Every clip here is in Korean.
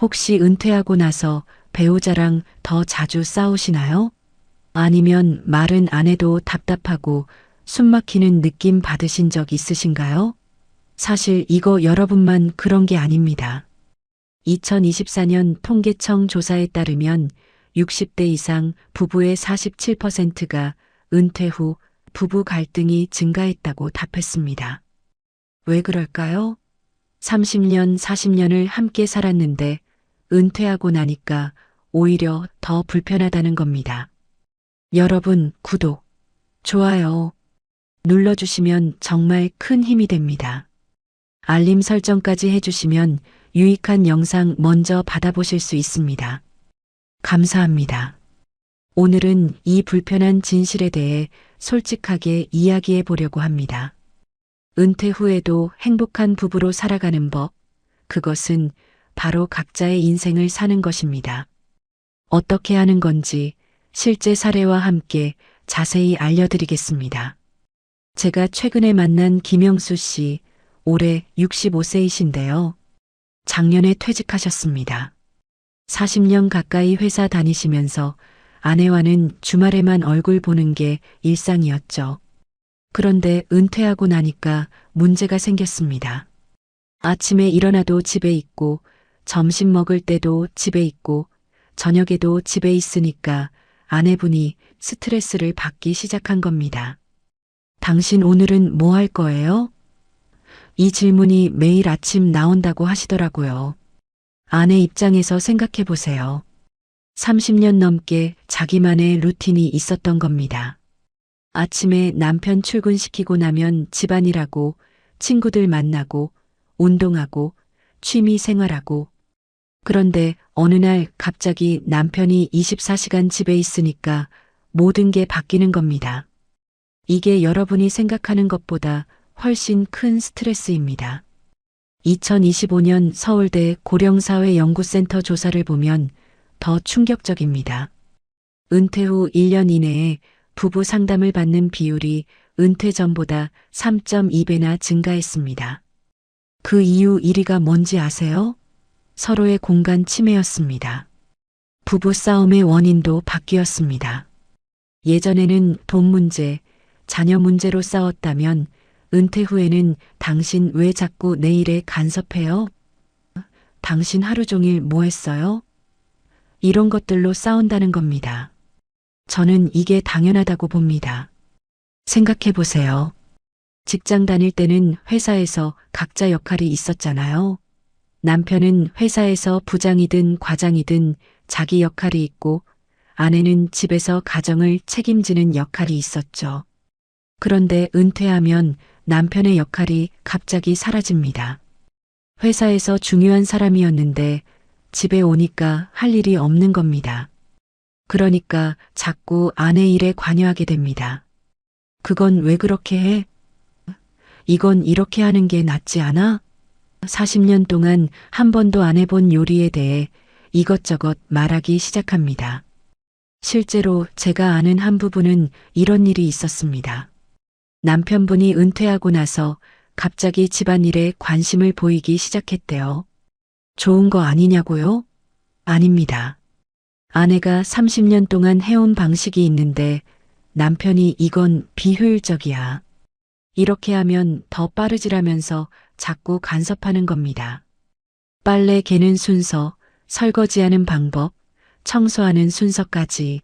혹시 은퇴하고 나서 배우자랑 더 자주 싸우시나요? 아니면 말은 안 해도 답답하고 숨 막히는 느낌 받으신 적 있으신가요? 사실 이거 여러분만 그런 게 아닙니다. 2024년 통계청 조사에 따르면 60대 이상 부부의 47%가 은퇴 후 부부 갈등이 증가했다고 답했습니다. 왜 그럴까요? 30년, 40년을 함께 살았는데 은퇴하고 나니까 오히려 더 불편하다는 겁니다. 여러분, 구독, 좋아요 눌러주시면 정말 큰 힘이 됩니다. 알림 설정까지 해주시면 유익한 영상 먼저 받아보실 수 있습니다. 감사합니다. 오늘은 이 불편한 진실에 대해 솔직하게 이야기해 보려고 합니다. 은퇴 후에도 행복한 부부로 살아가는 법, 그것은 바로 각자의 인생을 사는 것입니다. 어떻게 하는 건지 실제 사례와 함께 자세히 알려드리겠습니다. 제가 최근에 만난 김영수 씨, 올해 65세이신데요. 작년에 퇴직하셨습니다. 40년 가까이 회사 다니시면서 아내와는 주말에만 얼굴 보는 게 일상이었죠. 그런데 은퇴하고 나니까 문제가 생겼습니다. 아침에 일어나도 집에 있고, 점심 먹을 때도 집에 있고, 저녁에도 집에 있으니까 아내분이 스트레스를 받기 시작한 겁니다. 당신 오늘은 뭐 할 거예요? 이 질문이 매일 아침 나온다고 하시더라고요. 아내 입장에서 생각해 보세요. 30년 넘게 자기만의 루틴이 있었던 겁니다. 아침에 남편 출근시키고 나면 집안일하고, 친구들 만나고, 운동하고, 취미 생활하고. 그런데 어느 날 갑자기 남편이 24시간 집에 있으니까 모든 게 바뀌는 겁니다. 이게 여러분이 생각하는 것보다 훨씬 큰 스트레스입니다. 2025년 서울대 고령사회연구센터 조사를 보면 더 충격적입니다. 은퇴 후 1년 이내에 부부 상담을 받는 비율이 은퇴 전보다 3.2배나 증가했습니다. 그 이유 1위가 뭔지 아세요? 서로의 공간 침해였습니다. 부부 싸움의 원인도 바뀌었습니다. 예전에는 돈 문제, 자녀 문제로 싸웠다면 은퇴 후에는 당신 왜 자꾸 내 일에 간섭해요? 당신 하루 종일 뭐 했어요? 이런 것들로 싸운다는 겁니다. 저는 이게 당연하다고 봅니다. 생각해 보세요. 직장 다닐 때는 회사에서 각자 역할이 있었잖아요. 남편은 회사에서 부장이든 과장이든 자기 역할이 있고, 아내는 집에서 가정을 책임지는 역할이 있었죠. 그런데 은퇴하면 남편의 역할이 갑자기 사라집니다. 회사에서 중요한 사람이었는데 집에 오니까 할 일이 없는 겁니다. 그러니까 자꾸 아내 일에 관여하게 됩니다. 그건 왜 그렇게 해? 이건 이렇게 하는 게 낫지 않아? 40년 동안 한 번도 안 해본 요리에 대해 이것저것 말하기 시작합니다. 실제로 제가 아는 한 부부는 이런 일이 있었습니다. 남편분이 은퇴하고 나서 갑자기 집안일에 관심을 보이기 시작했대요. 좋은 거 아니냐고요? 아닙니다. 아내가 30년 동안 해온 방식이 있는데 남편이 이건 비효율적이야. 이렇게 하면 더 빠르지라면서 자꾸 간섭하는 겁니다. 빨래 개는 순서, 설거지하는 방법, 청소하는 순서까지.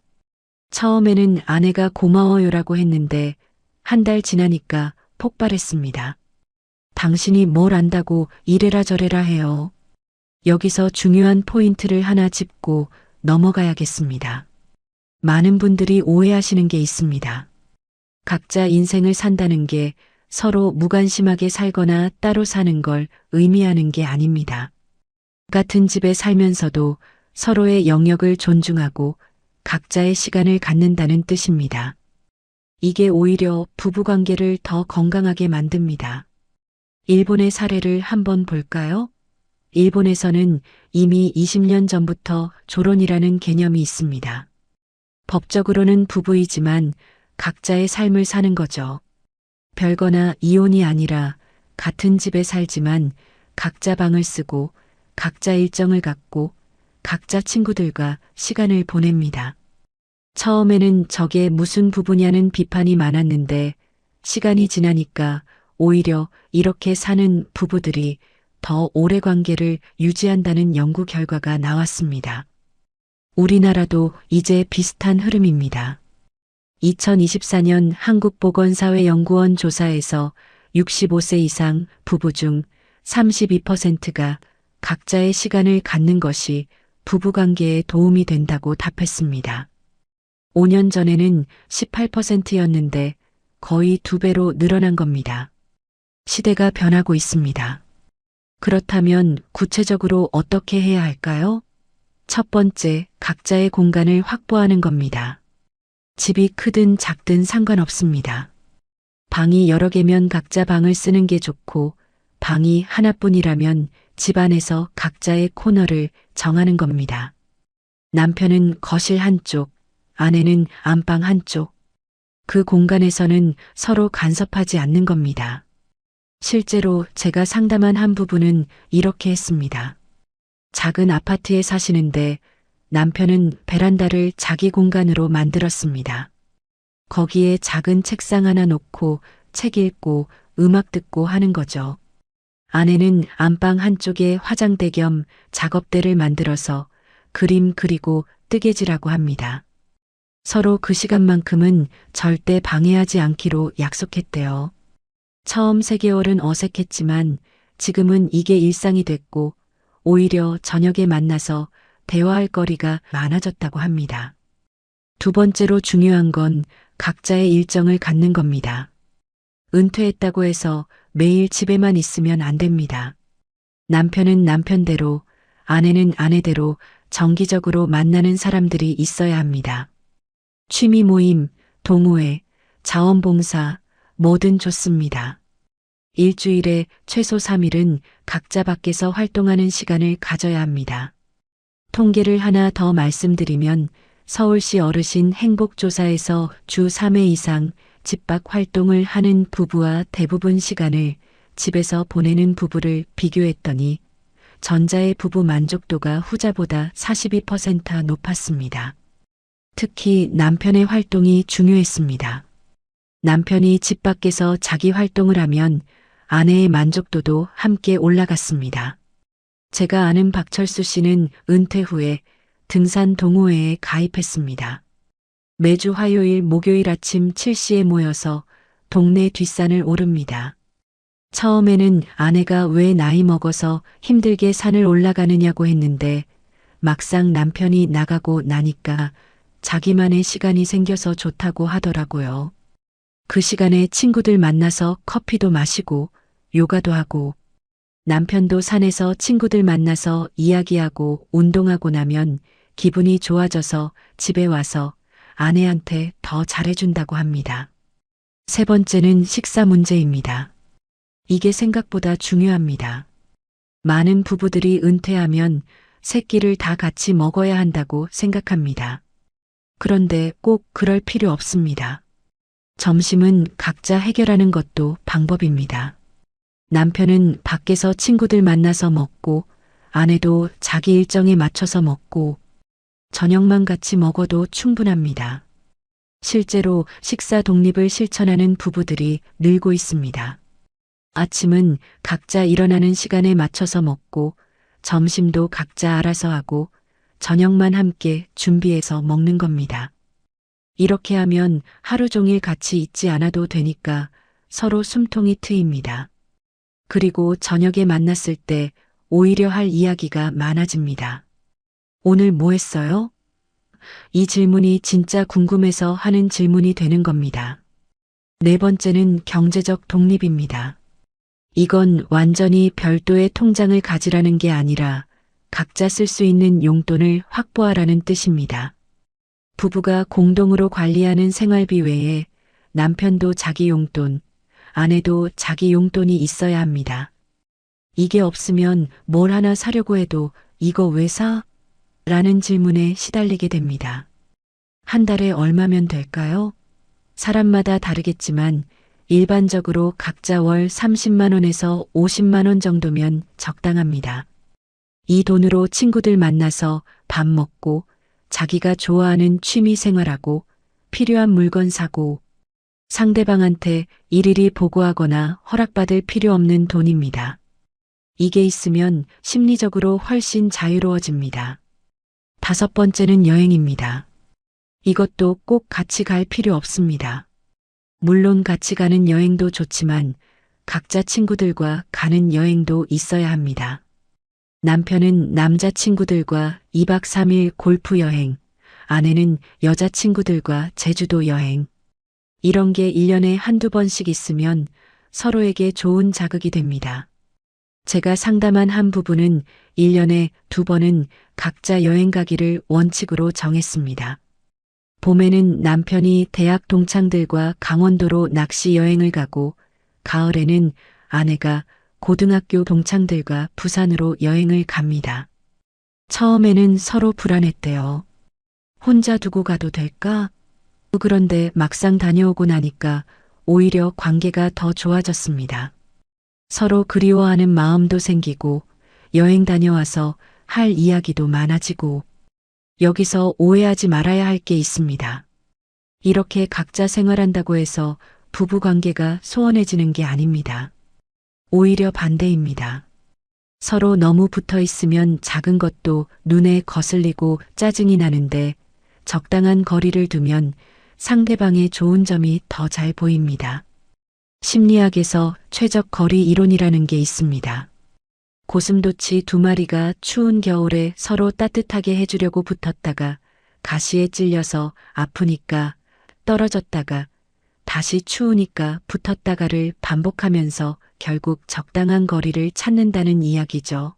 처음에는 아내가 고마워요라고 했는데 한 달 지나니까 폭발했습니다. 당신이 뭘 안다고 이래라 저래라 해요. 여기서 중요한 포인트를 하나 짚고 넘어가야겠습니다. 많은 분들이 오해하시는 게 있습니다. 각자 인생을 산다는 게 서로 무관심하게 살거나 따로 사는 걸 의미하는 게 아닙니다. 같은 집에 살면서도 서로의 영역을 존중하고 각자의 시간을 갖는다는 뜻입니다. 이게 오히려 부부관계를 더 건강하게 만듭니다. 일본의 사례를 한번 볼까요? 일본에서는 이미 20년 전부터 조론이라는 개념이 있습니다. 법적으로는 부부이지만 각자의 삶을 사는 거죠. 별거나 이혼이 아니라 같은 집에 살지만 각자 방을 쓰고 각자 일정을 갖고 각자 친구들과 시간을 보냅니다. 처음에는 저게 무슨 부부냐는 비판이 많았는데 시간이 지나니까 오히려 이렇게 사는 부부들이 더 오래 관계를 유지한다는 연구 결과가 나왔습니다. 우리나라도 이제 비슷한 흐름입니다. 2024년 한국보건사회연구원 조사에서 65세 이상 부부 중 32%가 각자의 시간을 갖는 것이 부부관계에 도움이 된다고 답했습니다. 5년 전에는 18%였는데 거의 2배로 늘어난 겁니다. 시대가 변하고 있습니다. 그렇다면 구체적으로 어떻게 해야 할까요? 첫 번째, 각자의 공간을 확보하는 겁니다. 집이 크든 작든 상관없습니다. 방이 여러 개면 각자 방을 쓰는 게 좋고, 방이 하나뿐이라면 집 안에서 각자의 코너를 정하는 겁니다. 남편은 거실 한쪽, 아내는 안방 한쪽. 그 공간에서는 서로 간섭하지 않는 겁니다. 실제로 제가 상담한 한 부부는 이렇게 했습니다. 작은 아파트에 사시는데 남편은 베란다를 자기 공간으로 만들었습니다. 거기에 작은 책상 하나 놓고 책 읽고 음악 듣고 하는 거죠. 아내는 안방 한쪽에 화장대 겸 작업대를 만들어서 그림 그리고 뜨개질하고 합니다. 서로 그 시간만큼은 절대 방해하지 않기로 약속했대요. 처음 3개월은 어색했지만 지금은 이게 일상이 됐고 오히려 저녁에 만나서 대화할 거리가 많아졌다고 합니다. 두 번째로 중요한 건 각자의 일정을 갖는 겁니다. 은퇴했다고 해서 매일 집에만 있으면 안 됩니다. 남편은 남편대로, 아내는 아내대로 정기적으로 만나는 사람들이 있어야 합니다. 취미 모임, 동호회, 자원봉사, 뭐든 좋습니다. 일주일에 최소 3일은 각자 밖에서 활동하는 시간을 가져야 합니다. 통계를 하나 더 말씀드리면 서울시 어르신 행복조사에서 주 3회 이상 집 밖 활동을 하는 부부와 대부분 시간을 집에서 보내는 부부를 비교했더니 전자의 부부 만족도가 후자보다 42% 높았습니다. 특히 남편의 활동이 중요했습니다. 남편이 집 밖에서 자기 활동을 하면 아내의 만족도도 함께 올라갔습니다. 제가 아는 박철수 씨는 은퇴 후에 등산 동호회에 가입했습니다. 매주 화요일, 목요일 아침 7시에 모여서 동네 뒷산을 오릅니다. 처음에는 아내가 왜 나이 먹어서 힘들게 산을 올라가느냐고 했는데 막상 남편이 나가고 나니까 자기만의 시간이 생겨서 좋다고 하더라고요. 그 시간에 친구들 만나서 커피도 마시고 요가도 하고 남편도 산에서 친구들 만나서 이야기하고 운동하고 나면 기분이 좋아져서 집에 와서 아내한테 더 잘해준다고 합니다. 세 번째는 식사 문제입니다. 이게 생각보다 중요합니다. 많은 부부들이 은퇴하면 세 끼를 다 같이 먹어야 한다고 생각합니다. 그런데 꼭 그럴 필요 없습니다. 점심은 각자 해결하는 것도 방법입니다. 남편은 밖에서 친구들 만나서 먹고 아내도 자기 일정에 맞춰서 먹고 저녁만 같이 먹어도 충분합니다. 실제로 식사 독립을 실천하는 부부들이 늘고 있습니다. 아침은 각자 일어나는 시간에 맞춰서 먹고 점심도 각자 알아서 하고 저녁만 함께 준비해서 먹는 겁니다. 이렇게 하면 하루 종일 같이 있지 않아도 되니까 서로 숨통이 트입니다. 그리고 저녁에 만났을 때 오히려 할 이야기가 많아집니다. 오늘 뭐 했어요? 이 질문이 진짜 궁금해서 하는 질문이 되는 겁니다. 네 번째는 경제적 독립입니다. 이건 완전히 별도의 통장을 가지라는 게 아니라 각자 쓸 수 있는 용돈을 확보하라는 뜻입니다. 부부가 공동으로 관리하는 생활비 외에 남편도 자기 용돈, 아내도 자기 용돈이 있어야 합니다. 이게 없으면 뭘 하나 사려고 해도 이거 왜 사? 라는 질문에 시달리게 됩니다. 한 달에 얼마면 될까요? 사람마다 다르겠지만 일반적으로 각자 월 30만 원에서 50만 원 정도면 적당합니다. 이 돈으로 친구들 만나서 밥 먹고 자기가 좋아하는 취미 생활하고 필요한 물건 사고 상대방한테 일일이 보고하거나 허락받을 필요 없는 돈입니다. 이게 있으면 심리적으로 훨씬 자유로워집니다. 다섯 번째는 여행입니다. 이것도 꼭 같이 갈 필요 없습니다. 물론 같이 가는 여행도 좋지만 각자 친구들과 가는 여행도 있어야 합니다. 남편은 남자친구들과 2박 3일 골프 여행, 아내는 여자친구들과 제주도 여행. 이런 게 1년에 한두 번씩 있으면 서로에게 좋은 자극이 됩니다. 제가 상담한 한 부부는 1년에 2번은 각자 여행 가기를 원칙으로 정했습니다. 봄에는 남편이 대학 동창들과 강원도로 낚시 여행을 가고 가을에는 아내가 고등학교 동창들과 부산으로 여행을 갑니다. 처음에는 서로 불안했대요. 혼자 두고 가도 될까? 그런데 막상 다녀오고 나니까 오히려 관계가 더 좋아졌습니다. 서로 그리워하는 마음도 생기고 여행 다녀와서 할 이야기도 많아지고 여기서 오해하지 말아야 할 게 있습니다. 이렇게 각자 생활한다고 해서 부부 관계가 소원해지는 게 아닙니다. 오히려 반대입니다. 서로 너무 붙어 있으면 작은 것도 눈에 거슬리고 짜증이 나는데 적당한 거리를 두면 상대방의 좋은 점이 더 잘 보입니다. 심리학에서 최적 거리 이론이라는 게 있습니다. 고슴도치 2마리가 추운 겨울에 서로 따뜻하게 해주려고 붙었다가 가시에 찔려서 아프니까 떨어졌다가 다시 추우니까 붙었다가를 반복하면서 결국 적당한 거리를 찾는다는 이야기죠.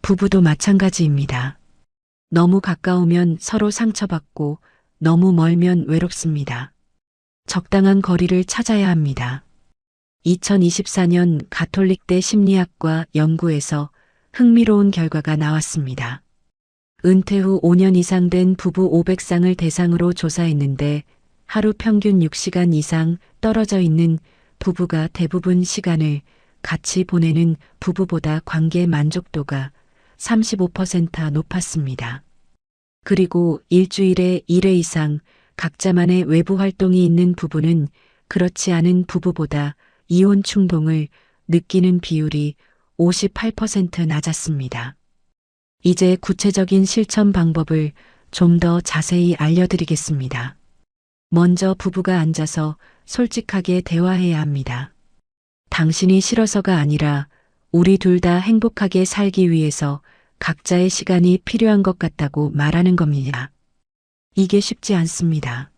부부도 마찬가지입니다. 너무 가까우면 서로 상처받고 너무 멀면 외롭습니다. 적당한 거리를 찾아야 합니다. 2024년 가톨릭대 심리학과 연구에서 흥미로운 결과가 나왔습니다. 은퇴 후 5년 이상 된 부부 500쌍을 대상으로 조사했는데 하루 평균 6시간 이상 떨어져 있는 부부가 대부분 시간을 같이 보내는 부부보다 관계 만족도가 35% 높았습니다. 그리고 일주일에 1회 이상 각자만의 외부 활동이 있는 부부는 그렇지 않은 부부보다 이혼 충동을 느끼는 비율이 58% 낮았습니다. 이제 구체적인 실천 방법을 좀 더 자세히 알려드리겠습니다. 먼저 부부가 앉아서 솔직하게 대화해야 합니다. 당신이 싫어서가 아니라 우리 둘 다 행복하게 살기 위해서 각자의 시간이 필요한 것 같다고 말하는 겁니다. 이게 쉽지 않습니다.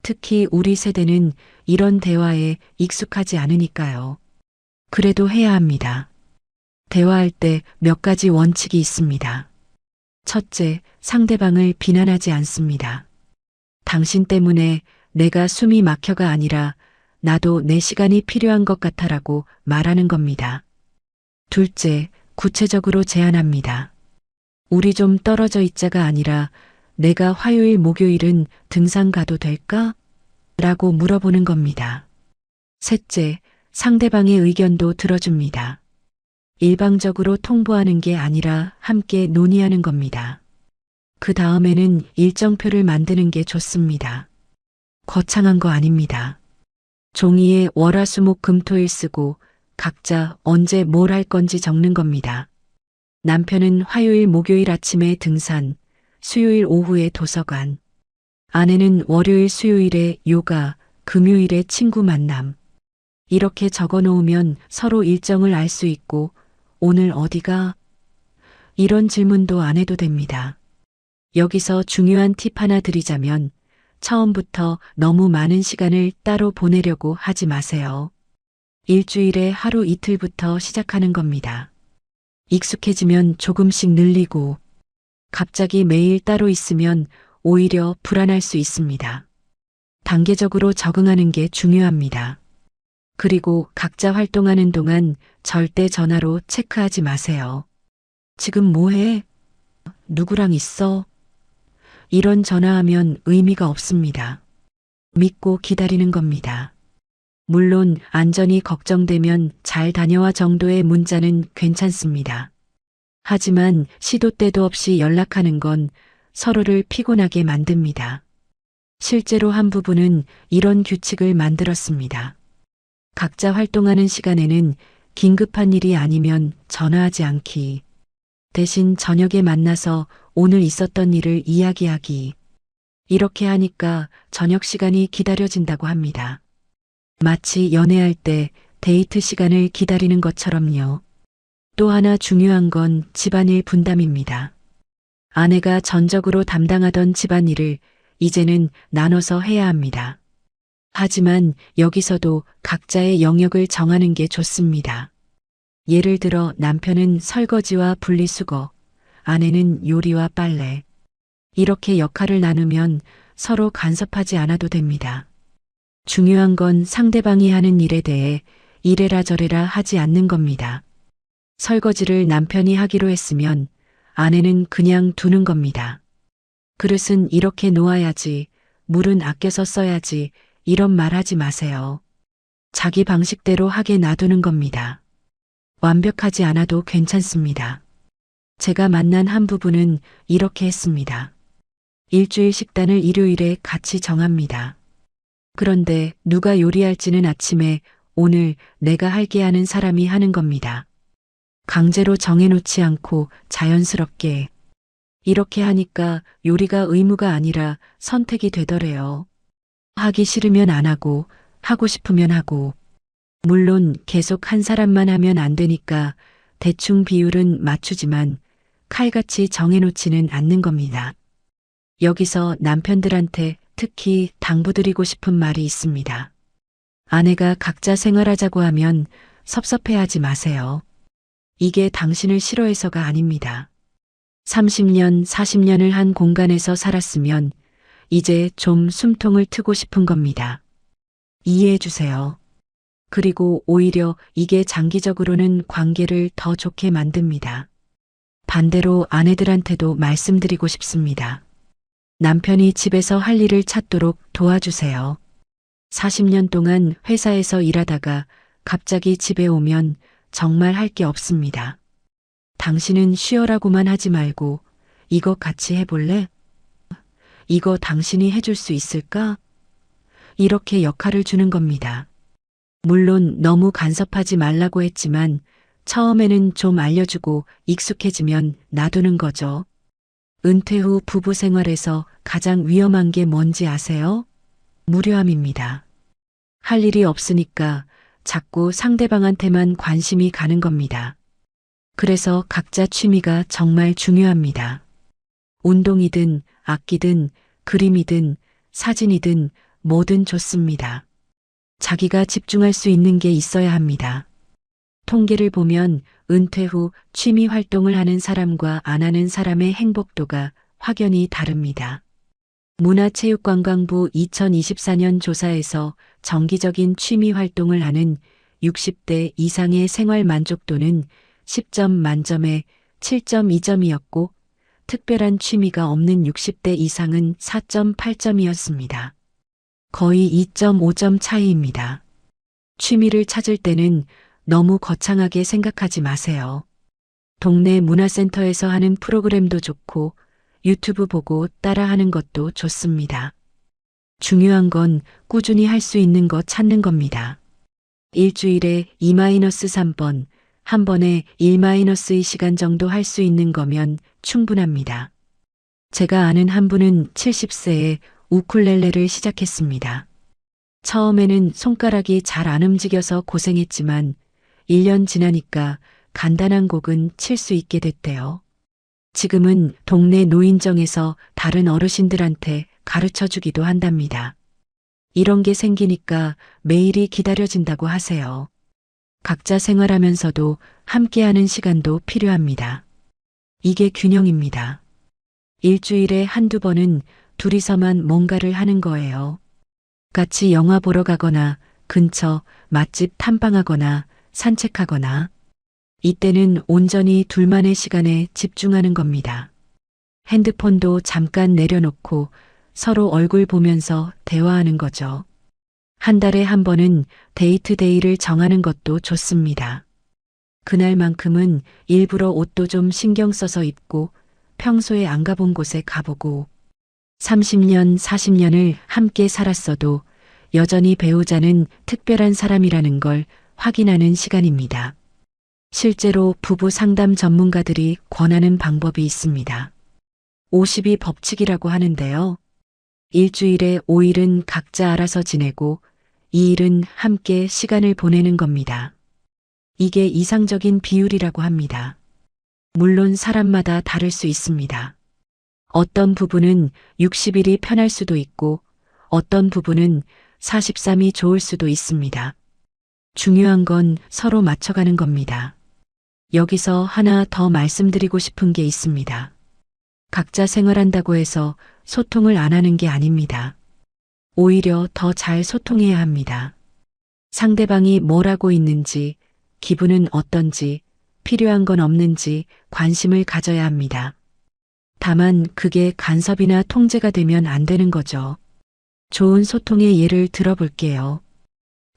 특히 우리 세대는 이런 대화에 익숙하지 않으니까요. 그래도 해야 합니다. 대화할 때 몇 가지 원칙이 있습니다. 첫째, 상대방을 비난하지 않습니다. 당신 때문에 내가 숨이 막혀가 아니라 나도 내 시간이 필요한 것 같아라고 말하는 겁니다. 둘째, 구체적으로 제안합니다. 우리 좀 떨어져 있자가 아니라 내가 화요일 목요일은 등산 가도 될까? 라고 물어보는 겁니다. 셋째, 상대방의 의견도 들어줍니다. 일방적으로 통보하는 게 아니라 함께 논의하는 겁니다. 그 다음에는 일정표를 만드는 게 좋습니다. 거창한 거 아닙니다. 종이에 월화수목금토일 쓰고 각자 언제 뭘 할 건지 적는 겁니다. 남편은 화요일 목요일 아침에 등산, 수요일 오후에 도서관, 아내는 월요일 수요일에 요가, 금요일에 친구 만남. 이렇게 적어 놓으면 서로 일정을 알 수 있고 오늘 어디가? 이런 질문도 안 해도 됩니다. 여기서 중요한 팁 하나 드리자면 처음부터 너무 많은 시간을 따로 보내려고 하지 마세요. 일주일에 하루 이틀부터 시작하는 겁니다. 익숙해지면 조금씩 늘리고 갑자기 매일 따로 있으면 오히려 불안할 수 있습니다. 단계적으로 적응하는 게 중요합니다. 그리고 각자 활동하는 동안 절대 전화로 체크하지 마세요. 지금 뭐 해? 누구랑 있어? 이런 전화하면 의미가 없습니다. 믿고 기다리는 겁니다. 물론 안전이 걱정되면 잘 다녀와 정도의 문자는 괜찮습니다. 하지만 시도 때도 없이 연락하는 건 서로를 피곤하게 만듭니다. 실제로 한 부부는 이런 규칙을 만들었습니다. 각자 활동하는 시간에는 긴급한 일이 아니면 전화하지 않기. 대신 저녁에 만나서 오늘 있었던 일을 이야기하기. 이렇게 하니까 저녁 시간이 기다려진다고 합니다. 마치 연애할 때 데이트 시간을 기다리는 것처럼요. 또 하나 중요한 건 집안일 분담입니다. 아내가 전적으로 담당하던 집안일을 이제는 나눠서 해야 합니다. 하지만 여기서도 각자의 영역을 정하는 게 좋습니다. 예를 들어 남편은 설거지와 분리수거, 아내는 요리와 빨래. 이렇게 역할을 나누면 서로 간섭하지 않아도 됩니다. 중요한 건 상대방이 하는 일에 대해 이래라 저래라 하지 않는 겁니다. 설거지를 남편이 하기로 했으면 아내는 그냥 두는 겁니다. 그릇은 이렇게 놓아야지, 물은 아껴서 써야지, 이런 말 하지 마세요. 자기 방식대로 하게 놔두는 겁니다. 완벽하지 않아도 괜찮습니다. 제가 만난 한 부부는 이렇게 했습니다. 일주일 식단을 일요일에 같이 정합니다. 그런데 누가 요리할지는 아침에 오늘 내가 할게 하는 사람이 하는 겁니다. 강제로 정해놓지 않고 자연스럽게. 이렇게 하니까 요리가 의무가 아니라 선택이 되더래요. 하기 싫으면 안 하고, 하고 싶으면 하고. 물론 계속 한 사람만 하면 안 되니까 대충 비율은 맞추지만 칼같이 정해놓지는 않는 겁니다. 여기서 남편들한테 특히 당부드리고 싶은 말이 있습니다. 아내가 각자 생활하자고 하면 섭섭해하지 마세요. 이게 당신을 싫어해서가 아닙니다. 30년, 40년을 한 공간에서 살았으면 이제 좀 숨통을 트고 싶은 겁니다. 이해해 주세요. 그리고 오히려 이게 장기적으로는 관계를 더 좋게 만듭니다. 반대로 아내들한테도 말씀드리고 싶습니다. 남편이 집에서 할 일을 찾도록 도와주세요. 40년 동안 회사에서 일하다가 갑자기 집에 오면 정말 할 게 없습니다. 당신은 쉬어라고만 하지 말고 이거 같이 해볼래? 이거 당신이 해줄 수 있을까? 이렇게 역할을 주는 겁니다. 물론 너무 간섭하지 말라고 했지만 처음에는 좀 알려주고 익숙해지면 놔두는 거죠. 은퇴 후 부부 생활에서 가장 위험한 게 뭔지 아세요? 무료함입니다. 할 일이 없으니까 자꾸 상대방한테만 관심이 가는 겁니다. 그래서 각자 취미가 정말 중요합니다. 운동이든 악기든 그림이든 사진이든 뭐든 좋습니다. 자기가 집중할 수 있는 게 있어야 합니다. 통계를 보면 은퇴 후 취미 활동을 하는 사람과 안 하는 사람의 행복도가 확연히 다릅니다. 문화체육관광부 2024년 조사에서 정기적인 취미 활동을 하는 60대 이상의 생활 만족도는 10점 만점에 7.2점이었고 특별한 취미가 없는 60대 이상은 4.8점이었습니다. 거의 2.5점 차이입니다. 취미를 찾을 때는 너무 거창하게 생각하지 마세요. 동네 문화센터에서 하는 프로그램도 좋고 유튜브 보고 따라하는 것도 좋습니다. 중요한 건 꾸준히 할 수 있는 거 찾는 겁니다. 일주일에 2-3번, 한 번에 1-2시간 정도 할 수 있는 거면 충분합니다. 제가 아는 한 분은 70세에 우쿨렐레를 시작했습니다. 처음에는 손가락이 잘 안 움직여서 고생했지만 1년 지나니까 간단한 곡은 칠 수 있게 됐대요. 지금은 동네 노인정에서 다른 어르신들한테 가르쳐 주기도 한답니다. 이런 게 생기니까 매일이 기다려진다고 하세요. 각자 생활하면서도 함께하는 시간도 필요합니다. 이게 균형입니다. 일주일에 한두 번은 둘이서만 뭔가를 하는 거예요. 같이 영화 보러 가거나 근처 맛집 탐방하거나 산책하거나 이때는 온전히 둘만의 시간에 집중하는 겁니다. 핸드폰도 잠깐 내려놓고 서로 얼굴 보면서 대화하는 거죠. 한 달에 한 번은 데이트 데이를 정하는 것도 좋습니다. 그날만큼은 일부러 옷도 좀 신경 써서 입고 평소에 안 가본 곳에 가보고 30년, 40년을 함께 살았어도 여전히 배우자는 특별한 사람이라는 걸 확인하는 시간입니다. 실제로 부부 상담 전문가들이 권하는 방법이 있습니다. 52 법칙이라고 하는데요. 일주일에 5일은 각자 알아서 지내고 2일은 함께 시간을 보내는 겁니다. 이게 이상적인 비율이라고 합니다. 물론 사람마다 다를 수 있습니다. 어떤 부부는 60일이 편할 수도 있고 어떤 부부는 43이 좋을 수도 있습니다. 중요한 건 서로 맞춰가는 겁니다. 여기서 하나 더 말씀드리고 싶은 게 있습니다. 각자 생활한다고 해서 소통을 안 하는 게 아닙니다. 오히려 더 잘 소통해야 합니다. 상대방이 뭘 하고 있는지, 기분은 어떤지, 필요한 건 없는지 관심을 가져야 합니다. 다만 그게 간섭이나 통제가 되면 안 되는 거죠. 좋은 소통의 예를 들어볼게요.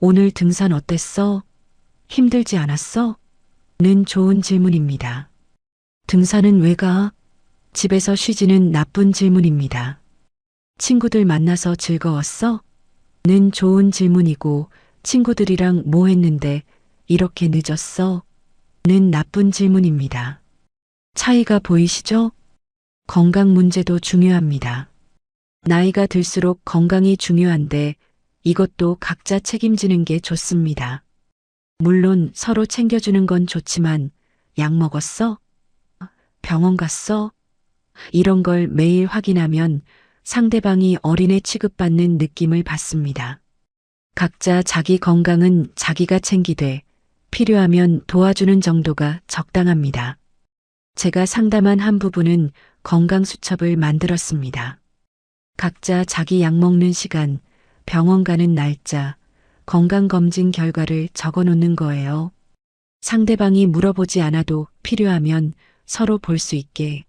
오늘 등산 어땠어? 힘들지 않았어? 는 좋은 질문입니다. 등산은 왜 가? 집에서 쉬지는 나쁜 질문입니다. 친구들 만나서 즐거웠어? 는 좋은 질문이고 친구들이랑 뭐 했는데 이렇게 늦었어? 는 나쁜 질문입니다. 차이가 보이시죠? 건강 문제도 중요합니다. 나이가 들수록 건강이 중요한데 이것도 각자 책임지는 게 좋습니다. 물론 서로 챙겨주는 건 좋지만 약 먹었어? 병원 갔어? 이런 걸 매일 확인하면 상대방이 어린애 취급받는 느낌을 받습니다. 각자 자기 건강은 자기가 챙기되 필요하면 도와주는 정도가 적당합니다. 제가 상담한 한 부부는 건강수첩을 만들었습니다. 각자 자기 약 먹는 시간, 병원 가는 날짜, 건강검진 결과를 적어 놓는 거예요. 상대방이 물어보지 않아도 필요하면 서로 볼 수 있게.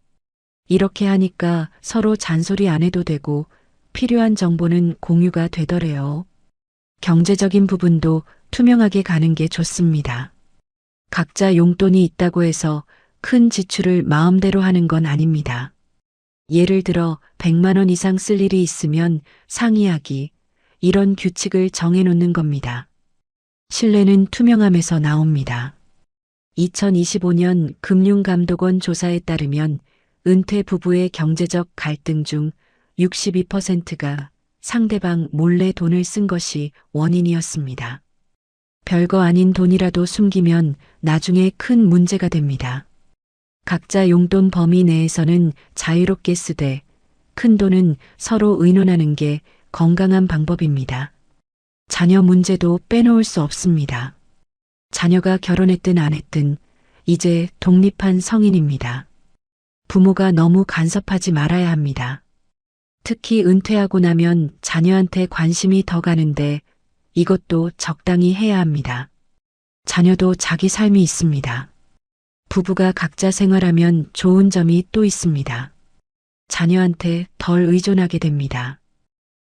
이렇게 하니까 서로 잔소리 안 해도 되고 필요한 정보는 공유가 되더래요. 경제적인 부분도 투명하게 가는 게 좋습니다. 각자 용돈이 있다고 해서 큰 지출을 마음대로 하는 건 아닙니다. 예를 들어 100만 원 이상 쓸 일이 있으면 상의하기, 이런 규칙을 정해놓는 겁니다. 신뢰는 투명함에서 나옵니다. 2025년 금융감독원 조사에 따르면 은퇴 부부의 경제적 갈등 중 62%가 상대방 몰래 돈을 쓴 것이 원인이었습니다. 별거 아닌 돈이라도 숨기면 나중에 큰 문제가 됩니다. 각자 용돈 범위 내에서는 자유롭게 쓰되 큰 돈은 서로 의논하는 게 건강한 방법입니다. 자녀 문제도 빼놓을 수 없습니다. 자녀가 결혼했든 안 했든 이제 독립한 성인입니다. 부모가 너무 간섭하지 말아야 합니다. 특히 은퇴하고 나면 자녀한테 관심이 더 가는데 이것도 적당히 해야 합니다. 자녀도 자기 삶이 있습니다. 부부가 각자 생활하면 좋은 점이 또 있습니다. 자녀한테 덜 의존하게 됩니다.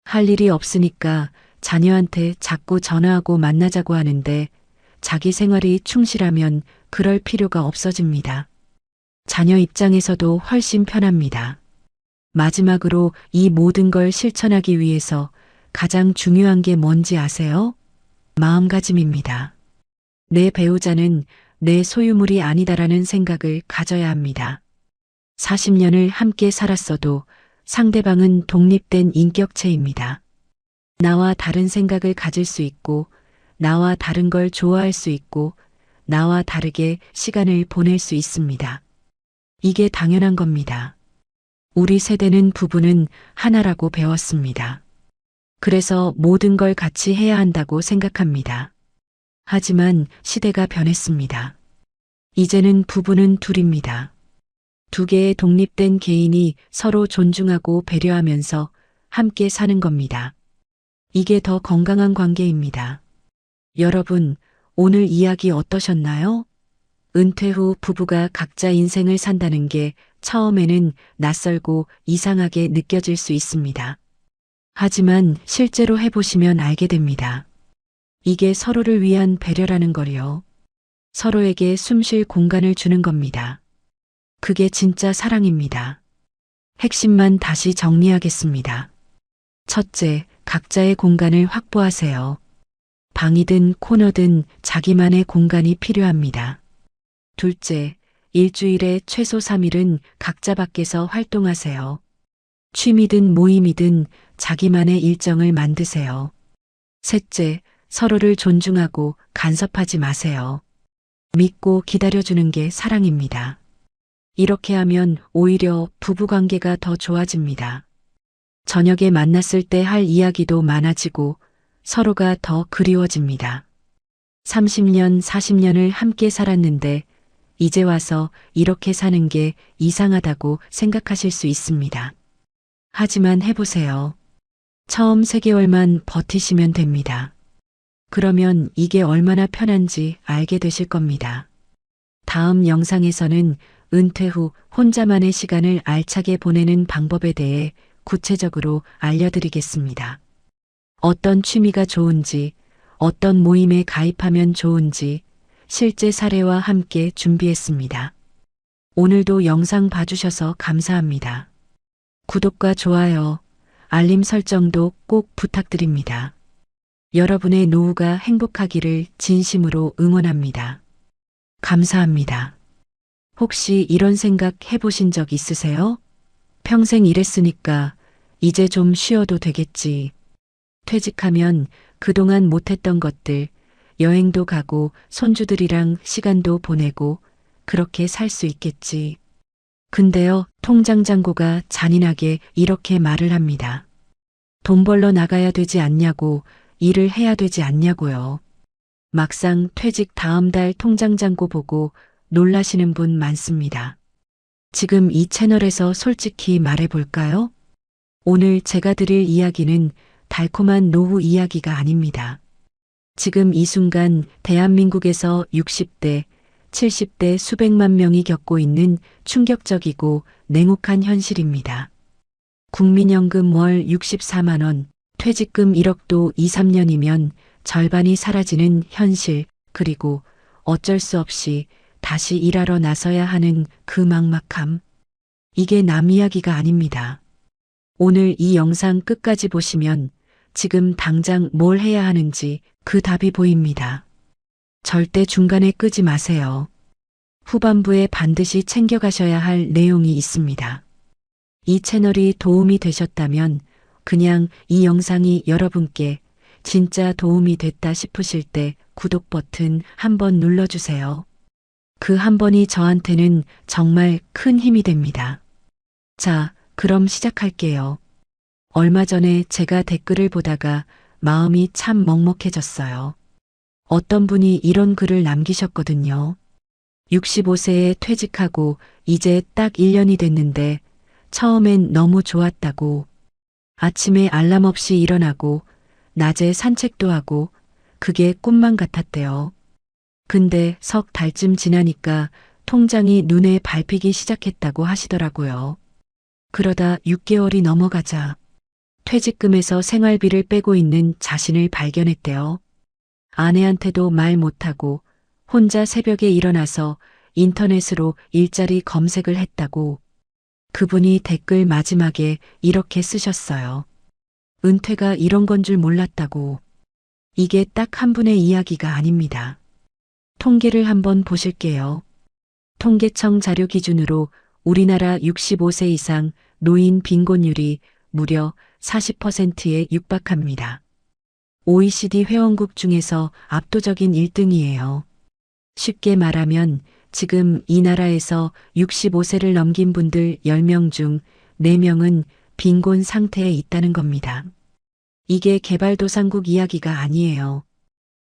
할 일이 없으니까 자녀한테 자꾸 전화하고 만나자고 하는데 자기 생활이 충실하면 그럴 필요가 없어집니다. 자녀 입장에서도 훨씬 편합니다. 마지막으로 이 모든 걸 실천하기 위해서 가장 중요한 게 뭔지 아세요? 마음가짐입니다. 내 배우자는 내 소유물이 아니다라는 생각을 가져야 합니다. 40년을 함께 살았어도 상대방은 독립된 인격체입니다. 나와 다른 생각을 가질 수 있고, 나와 다른 걸 좋아할 수 있고, 나와 다르게 시간을 보낼 수 있습니다. 이게 당연한 겁니다. 우리 세대는 부부는 하나라고 배웠습니다. 그래서 모든 걸 같이 해야 한다고 생각합니다. 하지만 시대가 변했습니다. 이제는 부부는 둘입니다. 두 개의 독립된 개인이 서로 존중하고 배려하면서 함께 사는 겁니다. 이게 더 건강한 관계입니다. 여러분, 오늘 이야기 어떠셨나요? 은퇴 후 부부가 각자 인생을 산다는 게 처음에는 낯설고 이상하게 느껴질 수 있습니다. 하지만 실제로 해보시면 알게 됩니다. 이게 서로를 위한 배려라는 걸요. 서로에게 숨 쉴 공간을 주는 겁니다. 그게 진짜 사랑입니다. 핵심만 다시 정리하겠습니다. 첫째, 각자의 공간을 확보하세요. 방이든 코너든 자기만의 공간이 필요합니다. 둘째, 일주일에 최소 3일은 각자 밖에서 활동하세요. 취미든 모임이든 자기만의 일정을 만드세요. 셋째, 서로를 존중하고 간섭하지 마세요. 믿고 기다려주는 게 사랑입니다. 이렇게 하면 오히려 부부관계가 더 좋아집니다. 저녁에 만났을 때 할 이야기도 많아지고 서로가 더 그리워집니다. 30년, 40년을 함께 살았는데 이제 와서 이렇게 사는 게 이상하다고 생각하실 수 있습니다. 하지만 해보세요. 처음 3개월만 버티시면 됩니다. 그러면 이게 얼마나 편한지 알게 되실 겁니다. 다음 영상에서는 은퇴 후 혼자만의 시간을 알차게 보내는 방법에 대해 구체적으로 알려드리겠습니다. 어떤 취미가 좋은지, 어떤 모임에 가입하면 좋은지 실제 사례와 함께 준비했습니다. 오늘도 영상 봐주셔서 감사합니다. 구독과 좋아요, 알림 설정도 꼭 부탁드립니다. 여러분의 노후가 행복하기를 진심으로 응원합니다. 감사합니다. 혹시 이런 생각 해보신 적 있으세요? 평생 일했으니까 이제 좀 쉬어도 되겠지. 퇴직하면 그동안 못했던 것들, 여행도 가고 손주들이랑 시간도 보내고 그렇게 살 수 있겠지. 근데요, 통장 잔고가 잔인하게 이렇게 말을 합니다. 돈 벌러 나가야 되지 않냐고, 일을 해야 되지 않냐고요. 막상 퇴직 다음 달 통장 잔고 보고 놀라시는 분 많습니다. 지금 이 채널에서 솔직히 말해볼까요? 오늘 제가 드릴 이야기는 달콤한 노후 이야기가 아닙니다. 지금 이 순간 대한민국에서 60대, 70대 수백만 명이 겪고 있는 충격적이고 냉혹한 현실입니다. 국민연금 월 64만 원, 퇴직금 1억도 2, 3년이면 절반이 사라지는 현실, 그리고 어쩔 수 없이 다시 일하러 나서야 하는 그 막막함. 이게 남 이야기가 아닙니다. 오늘 이 영상 끝까지 보시면 지금 당장 뭘 해야 하는지 그 답이 보입니다. 절대 중간에 끄지 마세요. 후반부에 반드시 챙겨가셔야 할 내용이 있습니다. 이 채널이 도움이 되셨다면 그냥 이 영상이 여러분께 진짜 도움이 됐다 싶으실 때 구독 버튼 한번 눌러주세요. 그 한 번이 저한테는 정말 큰 힘이 됩니다. 자, 그럼 시작할게요. 얼마 전에 제가 댓글을 보다가 마음이 참 먹먹해졌어요. 어떤 분이 이런 글을 남기셨거든요. 65세에 퇴직하고 이제 딱 1년이 됐는데 처음엔 너무 좋았다고. 아침에 알람 없이 일어나고 낮에 산책도 하고 그게 꿈만 같았대요. 근데 석 달쯤 지나니까 통장이 눈에 밟히기 시작했다고 하시더라고요. 그러다 6개월이 넘어가자 퇴직금에서 생활비를 빼고 있는 자신을 발견했대요. 아내한테도 말 못하고 혼자 새벽에 일어나서 인터넷으로 일자리 검색을 했다고. 그분이 댓글 마지막에 이렇게 쓰셨어요. 은퇴가 이런 건 줄 몰랐다고. 이게 딱 한 분의 이야기가 아닙니다. 통계를 한번 보실게요. 통계청 자료 기준으로 우리나라 65세 이상 노인 빈곤율이 무려 40%에 육박합니다. OECD 회원국 중에서 압도적인 1등이에요. 쉽게 말하면 지금 이 나라에서 65세를 넘긴 분들 10명 중 4명은 빈곤 상태에 있다는 겁니다. 이게 개발도상국 이야기가 아니에요.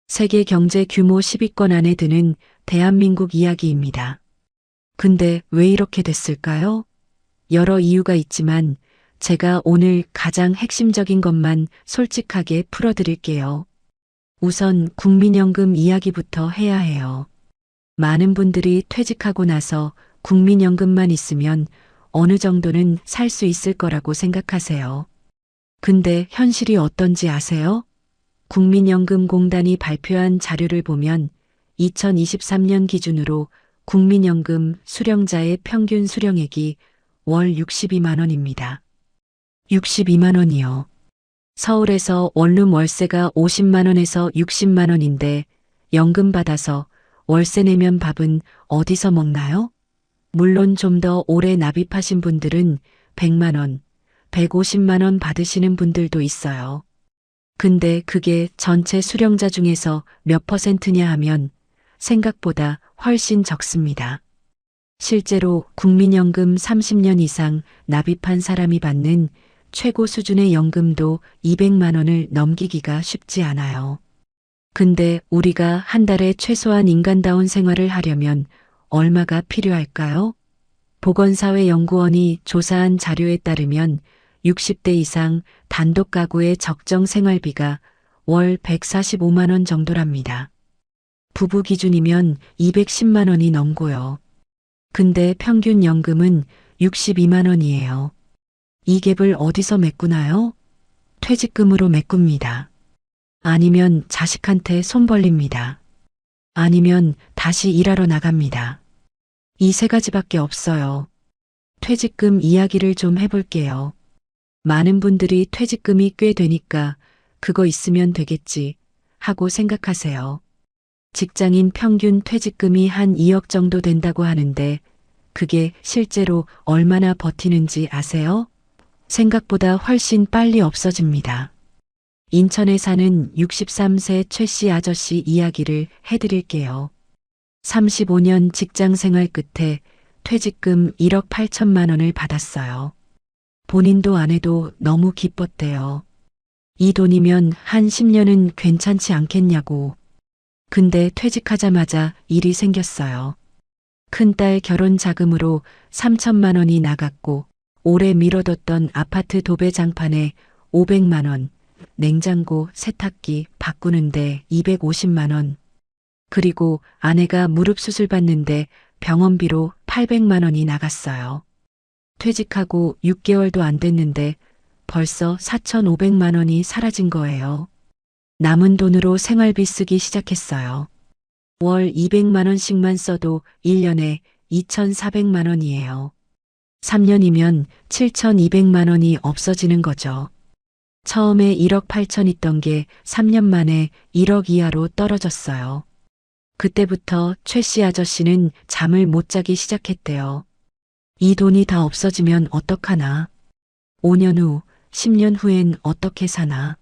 세계 경제 규모 10위권 안에 드는 대한민국 이야기입니다. 근데 왜 이렇게 됐을까요? 여러 이유가 있지만 제가 오늘 가장 핵심적인 것만 솔직하게 풀어드릴게요. 우선 국민연금 이야기부터 해야 해요. 많은 분들이 퇴직하고 나서 국민연금만 있으면 어느 정도는 살 수 있을 거라고 생각하세요. 근데 현실이 어떤지 아세요? 국민연금공단이 발표한 자료를 보면 2023년 기준으로 국민연금 수령자의 평균 수령액이 월 62만 원입니다. 62만 원이요. 서울에서 원룸 월세가 50만 원에서 60만 원인데 연금 받아서 월세 내면 밥은 어디서 먹나요? 물론 좀 더 오래 납입하신 분들은 100만 원, 150만 원 받으시는 분들도 있어요. 근데 그게 전체 수령자 중에서 몇 퍼센트냐 하면 생각보다 훨씬 적습니다. 실제로 국민연금 30년 이상 납입한 사람이 받는 최고 수준의 연금도 200만 원을 넘기기가 쉽지 않아요. 근데 우리가 한 달에 최소한 인간다운 생활을 하려면 얼마가 필요할까요? 보건사회연구원이 조사한 자료에 따르면 60대 이상 단독 가구의 적정 생활비가 월 145만 원 정도랍니다. 부부 기준이면 210만 원이 넘고요. 근데 평균 연금은 62만 원이에요. 이 갭을 어디서 메꾸나요? 퇴직금으로 메꿉니다. 아니면 자식한테 손 벌립니다. 아니면 다시 일하러 나갑니다. 이 세 가지밖에 없어요. 퇴직금 이야기를 좀 해볼게요. 많은 분들이 퇴직금이 꽤 되니까 그거 있으면 되겠지 하고 생각하세요. 직장인 평균 퇴직금이 한 2억 정도 된다고 하는데 그게 실제로 얼마나 버티는지 아세요? 생각보다 훨씬 빨리 없어집니다. 인천에 사는 63세 최 씨 아저씨 이야기를 해드릴게요. 35년 직장 생활 끝에 퇴직금 1억 8천만 원을 받았어요. 본인도 아내도 너무 기뻤대요. 이 돈이면 한 10년은 괜찮지 않겠냐고. 근데 퇴직하자마자 일이 생겼어요. 큰딸 결혼 자금으로 3천만 원이 나갔고 오래 미뤄뒀던 아파트 도배 장판에 500만 원, 냉장고, 세탁기 바꾸는데 250만 원, 그리고 아내가 무릎 수술 받는데 병원비로 800만 원이 나갔어요. 퇴직하고 6개월도 안 됐는데 벌써 4,500만 원이 사라진 거예요. 남은 돈으로 생활비 쓰기 시작했어요. 월 200만 원씩만 써도 1년에 2,400만 원이에요. 3년이면 7,200만 원이 없어지는 거죠. 처음에 1억 8천 있던 게 3년 만에 1억 이하로 떨어졌어요. 그때부터 최 씨 아저씨는 잠을 못 자기 시작했대요. 이 돈이 다 없어지면 어떡하나? 5년 후, 10년 후엔 어떻게 사나?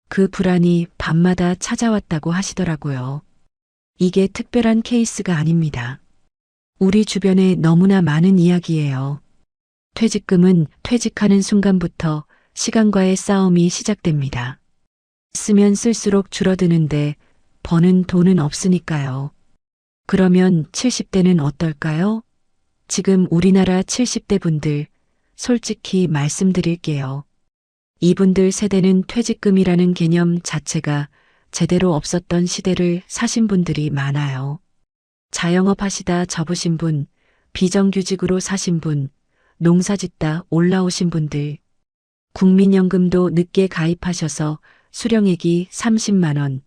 그 불안이 밤마다 찾아왔다고 하시더라고요. 이게 특별한 케이스가 아닙니다. 우리 주변에 너무나 많은 이야기예요. 퇴직금은 퇴직하는 순간부터 시간과의 싸움이 시작됩니다. 쓰면 쓸수록 줄어드는데 버는 돈은 없으니까요. 그러면 70대는 어떨까요? 지금 우리나라 70대 분들 솔직히 말씀드릴게요. 이분들 세대는 퇴직금이라는 개념 자체가 제대로 없었던 시대를 사신 분들이 많아요. 자영업 하시다 접으신 분, 비정규직으로 사신 분, 농사 짓다 올라오신 분들, 국민연금도 늦게 가입하셔서 수령액이 30만 원,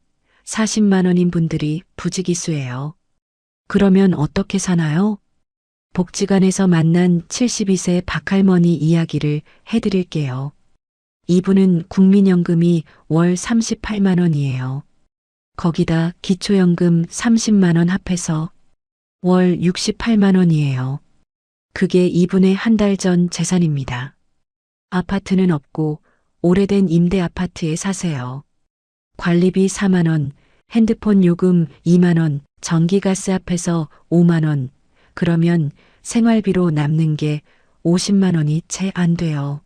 40만 원인 분들이 부지기수예요. 그러면 어떻게 사나요? 복지관에서 만난 72세 박할머니 이야기를 해드릴게요. 이분은 국민연금이 월 38만 원이에요. 거기다 기초연금 30만 원 합해서 월 68만 원이에요. 그게 이분의 한 달 전 재산입니다. 아파트는 없고 오래된 임대 아파트에 사세요. 관리비 4만 원, 핸드폰 요금 2만 원, 전기가스 합해서 5만 원, 그러면 생활비로 남는 게 50만 원이 채 안 돼요.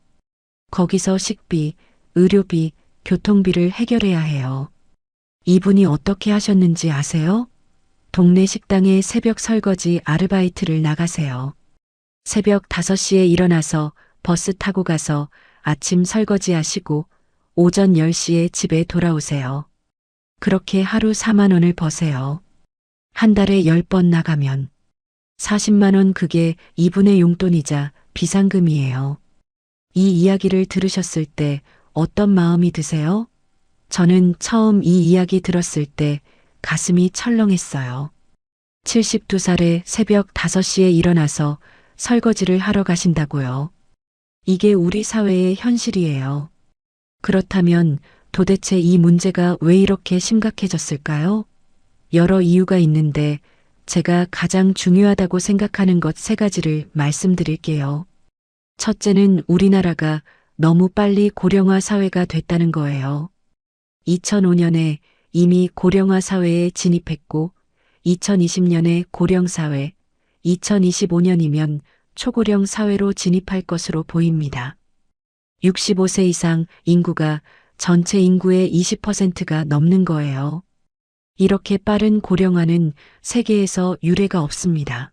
거기서 식비, 의료비, 교통비를 해결해야 해요. 이분이 어떻게 하셨는지 아세요? 동네 식당에 새벽 설거지 아르바이트를 나가세요. 새벽 5시에 일어나서 버스 타고 가서 아침 설거지 하시고 오전 10시에 집에 돌아오세요. 그렇게 하루 4만 원을 버세요. 한 달에 10번 나가면 40만 원, 그게 이분의 용돈이자 비상금이에요. 이 이야기를 들으셨을 때 어떤 마음이 드세요? 저는 처음 이 이야기 들었을 때 가슴이 철렁했어요. 72살에 새벽 5시에 일어나서 설거지를 하러 가신다고요. 이게 우리 사회의 현실이에요. 그렇다면 도대체 이 문제가 왜 이렇게 심각해졌을까요? 여러 이유가 있는데 제가 가장 중요하다고 생각하는 것 3가지를 말씀드릴게요. 첫째는 우리나라가 너무 빨리 고령화 사회가 됐다는 거예요. 2005년에 이미 고령화 사회에 진입했고 2020년에 고령사회, 2025년이면 초고령 사회로 진입할 것으로 보입니다. 65세 이상 인구가 전체 인구의 20%가 넘는 거예요. 이렇게 빠른 고령화는 세계에서 유례가 없습니다.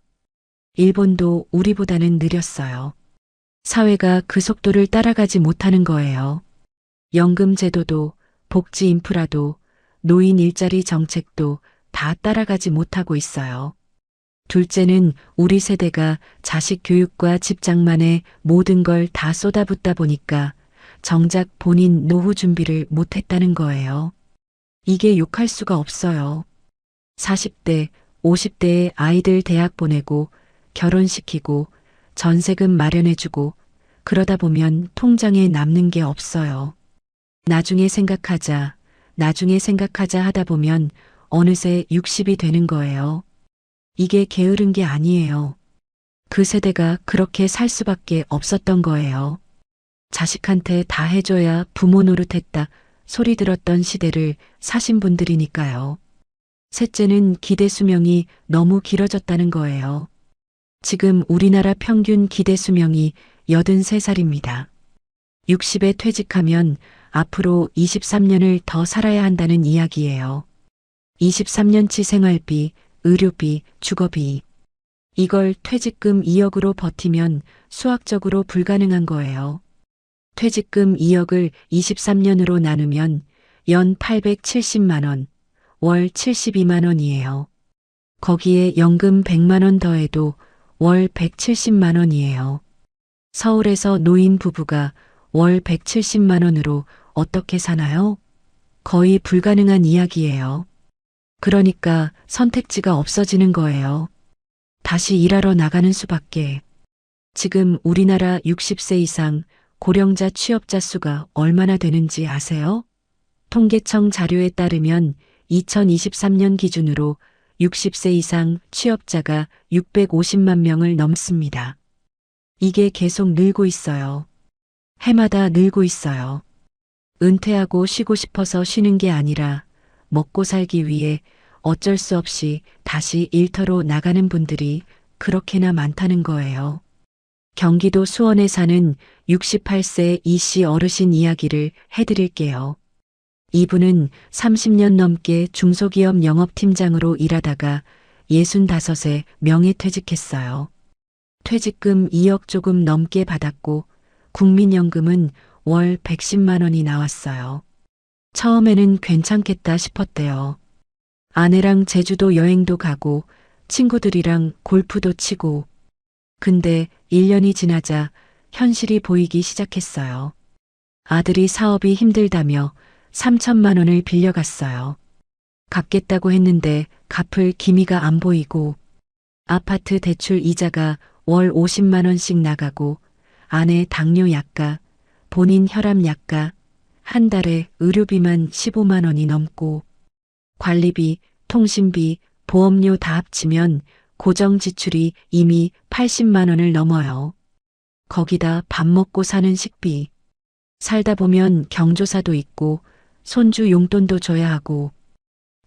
일본도 우리보다는 느렸어요. 사회가 그 속도를 따라가지 못하는 거예요. 연금 제도도, 복지 인프라도, 노인 일자리 정책도 다 따라가지 못하고 있어요. 둘째는 우리 세대가 자식 교육과 집장만에 모든 걸 다 쏟아붓다 보니까 정작 본인 노후 준비를 못했다는 거예요. 이게 욕할 수가 없어요. 40대, 50대에 아이들 대학 보내고 결혼시키고 전세금 마련해주고 그러다 보면 통장에 남는 게 없어요. 나중에 생각하자 하다 보면 어느새 60이 되는 거예요. 이게 게으른 게 아니에요. 그 세대가 그렇게 살 수밖에 없었던 거예요. 자식한테 다 해줘야 부모 노릇했다 소리 들었던 시대를 사신 분들이니까요. 셋째는 기대 수명이 너무 길어졌다는 거예요. 지금 우리나라 평균 기대 수명이 83살입니다. 60에 퇴직하면 앞으로 23년을 더 살아야 한다는 이야기예요. 23년치 생활비, 의료비, 주거비. 이걸 퇴직금 2억으로 버티면 수학적으로 불가능한 거예요. 퇴직금 2억을 23년으로 나누면 연 870만 원, 월 72만 원이에요. 거기에 연금 100만 원 더해도 월 170만 원이에요. 서울에서 노인 부부가 월 170만 원으로 어떻게 사나요? 거의 불가능한 이야기예요. 그러니까 선택지가 없어지는 거예요. 다시 일하러 나가는 수밖에. 지금 우리나라 60세 이상 고령자 취업자 수가 얼마나 되는지 아세요? 통계청 자료에 따르면 2023년 기준으로 60세 이상 취업자가 650만 명을 넘습니다. 이게 계속 늘고 있어요. 해마다 늘고 있어요. 은퇴하고 쉬고 싶어서 쉬는 게 아니라 먹고 살기 위해 어쩔 수 없이 다시 일터로 나가는 분들이 그렇게나 많다는 거예요. 경기도 수원에 사는 68세 이씨 어르신 이야기를 해드릴게요. 이분은 30년 넘게 중소기업 영업팀장으로 일하다가 65세 명예퇴직했어요. 퇴직금 2억 조금 넘게 받았고 국민연금은 월 110만 원이 나왔어요. 처음에는 괜찮겠다 싶었대요. 아내랑 제주도 여행도 가고 친구들이랑 골프도 치고. 근데 1년이 지나자 현실이 보이기 시작했어요. 아들이 사업이 힘들다며 3천만 원을 빌려갔어요. 갚겠다고 했는데 갚을 기미가 안 보이고 아파트 대출 이자가 월 50만 원씩 나가고 아내 당뇨 약가, 본인 혈압 약가, 한 달에 의료비만 15만 원이 넘고 관리비, 통신비, 보험료 다 합치면 고정 지출이 이미 80만 원을 넘어요. 거기다 밥 먹고 사는 식비. 살다 보면 경조사도 있고 손주 용돈도 줘야 하고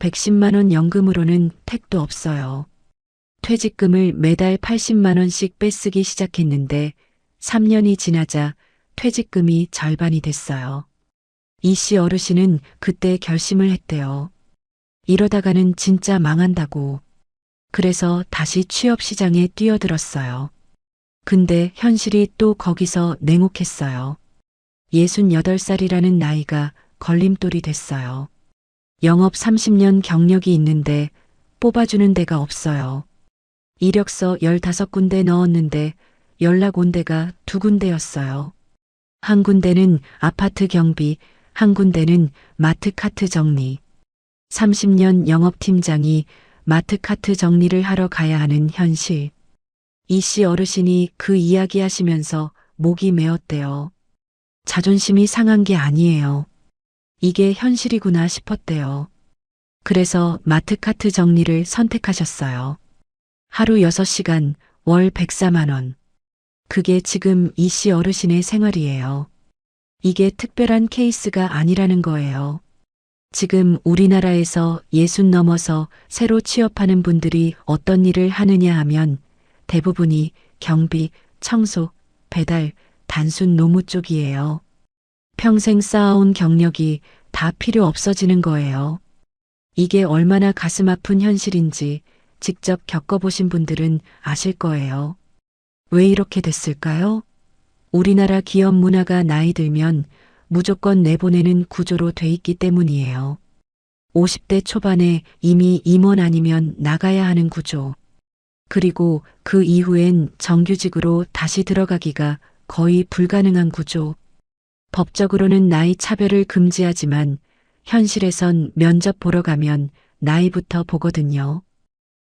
110만 원 연금으로는 택도 없어요. 퇴직금을 매달 80만 원씩 빼쓰기 시작했는데 3년이 지나자 퇴직금이 절반이 됐어요. 이씨 어르신은 그때 결심을 했대요. 이러다가는 진짜 망한다고. 그래서 다시 취업 시장에 뛰어들었어요. 근데 현실이 또 거기서 냉혹했어요. 68살이라는 나이가 걸림돌이 됐어요. 영업 30년 경력이 있는데 뽑아주는 데가 없어요. 이력서 15군데 넣었는데 연락 온 데가 2군데였어요. 한 군데는 아파트 경비, 한 군데는 마트 카트 정리. 30년 영업팀장이 마트 카트 정리를 하러 가야 하는 현실. 이 씨 어르신이 그 이야기 하시면서 목이 메었대요. 자존심이 상한 게 아니에요. 이게 현실이구나 싶었대요. 그래서 마트 카트 정리를 선택하셨어요. 하루 6시간, 월 104만 원. 그게 지금 이 씨 어르신의 생활이에요. 이게 특별한 케이스가 아니라는 거예요. 지금 우리나라에서 60 넘어서 새로 취업하는 분들이 어떤 일을 하느냐 하면 대부분이 경비, 청소, 배달, 단순 노무 쪽이에요. 평생 쌓아온 경력이 다 필요 없어지는 거예요. 이게 얼마나 가슴 아픈 현실인지 직접 겪어보신 분들은 아실 거예요. 왜 이렇게 됐을까요? 우리나라 기업 문화가 나이 들면 무조건 내보내는 구조로 돼 있기 때문이에요. 50대 초반에 이미 임원 아니면 나가야 하는 구조. 그리고 그 이후엔 정규직으로 다시 들어가기가 거의 불가능한 구조. 법적으로는 나이 차별을 금지하지만 현실에선 면접 보러 가면 나이부터 보거든요.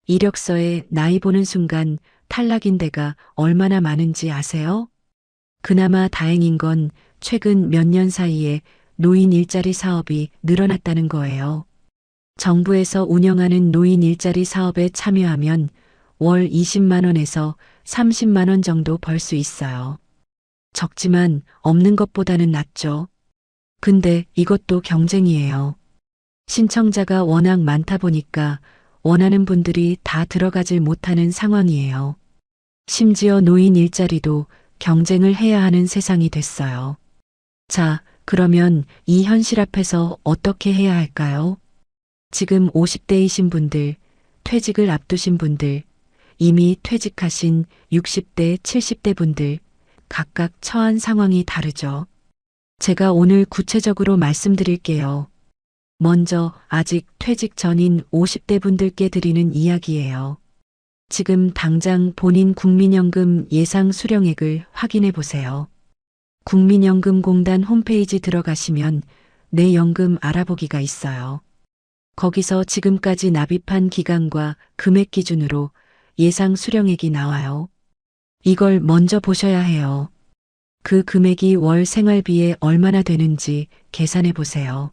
이력서에 나이 보는 순간 탈락인 데가 얼마나 많은지 아세요? 그나마 다행인 건 최근 몇 년 사이에 노인 일자리 사업이 늘어났다는 거예요. 정부에서 운영하는 노인 일자리 사업에 참여하면 월 20만 원에서 30만 원 정도 벌 수 있어요. 적지만 없는 것보다는 낫죠. 근데 이것도 경쟁이에요. 신청자가 워낙 많다 보니까 원하는 분들이 다 들어가질 못하는 상황이에요. 심지어 노인 일자리도 경쟁을 해야 하는 세상이 됐어요. 자, 그러면 이 현실 앞에서 어떻게 해야 할까요? 지금 50대이신 분들, 퇴직을 앞두신 분들, 이미 퇴직하신 60대, 70대 분들, 각각 처한 상황이 다르죠. 제가 오늘 구체적으로 말씀드릴게요. 먼저 아직 퇴직 전인 50대 분들께 드리는 이야기예요. 지금 당장 본인 국민연금 예상 수령액을 확인해 보세요. 국민연금공단 홈페이지 들어가시면 내 연금 알아보기가 있어요. 거기서 지금까지 납입한 기간과 금액 기준으로 예상 수령액이 나와요. 이걸 먼저 보셔야 해요. 그 금액이 월 생활비에 얼마나 되는지 계산해 보세요.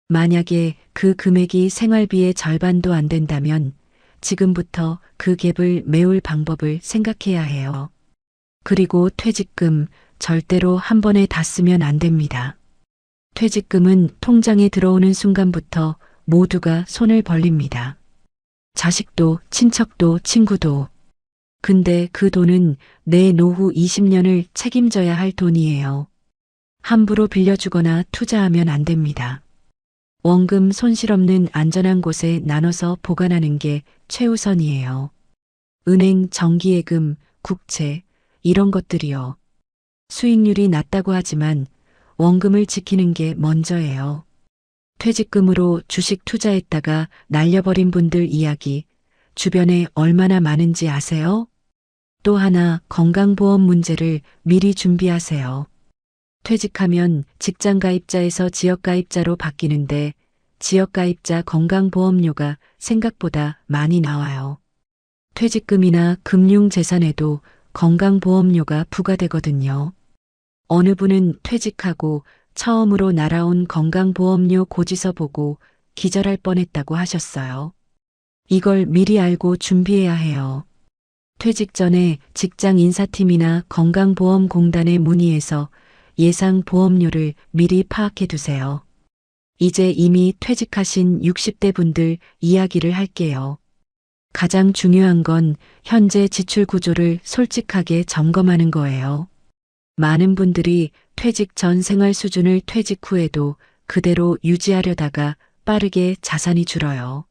만약에 그 금액이 생활비의 절반도 안 된다면 지금부터 그 갭을 메울 방법을 생각해야 해요. 그리고 퇴직금 절대로 한 번에 다 쓰면 안 됩니다. 퇴직금은 통장에 들어오는 순간부터 모두가 손을 벌립니다. 자식도, 친척도, 친구도. 근데 그 돈은 내 노후 20년을 책임져야 할 돈이에요. 함부로 빌려주거나 투자하면 안 됩니다. 원금 손실 없는 안전한 곳에 나눠서 보관하는 게 최우선이에요. 은행, 정기예금, 국채, 이런 것들이요. 수익률이 낮다고 하지만 원금을 지키는 게 먼저예요. 퇴직금으로 주식 투자했다가 날려버린 분들 이야기 주변에 얼마나 많은지 아세요? 또 하나 건강보험 문제를 미리 준비하세요. 퇴직하면 직장가입자에서 지역가입자로 바뀌는데 지역가입자 건강보험료가 생각보다 많이 나와요. 퇴직금이나 금융재산에도 건강보험료가 부과되거든요. 어느 분은 퇴직하고 처음으로 날아온 건강보험료 고지서 보고 기절할 뻔했다고 하셨어요. 이걸 미리 알고 준비해야 해요. 퇴직 전에 직장 인사팀이나 건강보험공단에 문의해서 예상 보험료를 미리 파악해 두세요. 이제 이미 퇴직하신 60대 분들 이야기를 할게요. 가장 중요한 건 현재 지출 구조를 솔직하게 점검하는 거예요. 많은 분들이 퇴직 전 생활 수준을 퇴직 후에도 그대로 유지하려다가 빠르게 자산이 줄어요.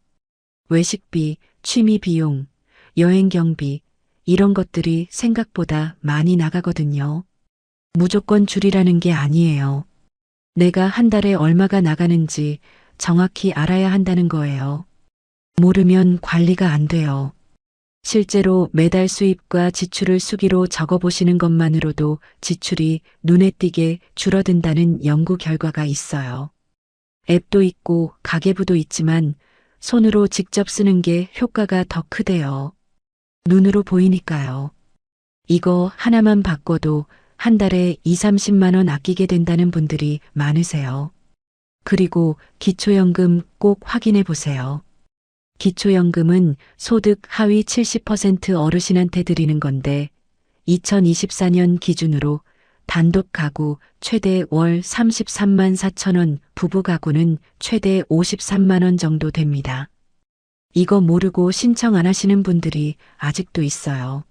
외식비, 취미 비용, 여행 경비, 이런 것들이 생각보다 많이 나가거든요. 무조건 줄이라는 게 아니에요. 내가 한 달에 얼마가 나가는지 정확히 알아야 한다는 거예요. 모르면 관리가 안 돼요. 실제로 매달 수입과 지출을 수기로 적어보시는 것만으로도 지출이 눈에 띄게 줄어든다는 연구 결과가 있어요. 앱도 있고 가계부도 있지만 손으로 직접 쓰는 게 효과가 더 크대요. 눈으로 보이니까요. 이거 하나만 바꿔도 한 달에 2, 30만 원 아끼게 된다는 분들이 많으세요. 그리고 기초연금 꼭 확인해 보세요. 기초연금은 소득 하위 70% 어르신한테 드리는 건데 2024년 기준으로 단독 가구 최대 월 33만 4천 원, 부부 가구는 최대 53만 원 정도 됩니다. 이거 모르고 신청 안 하시는 분들이 아직도 있어요.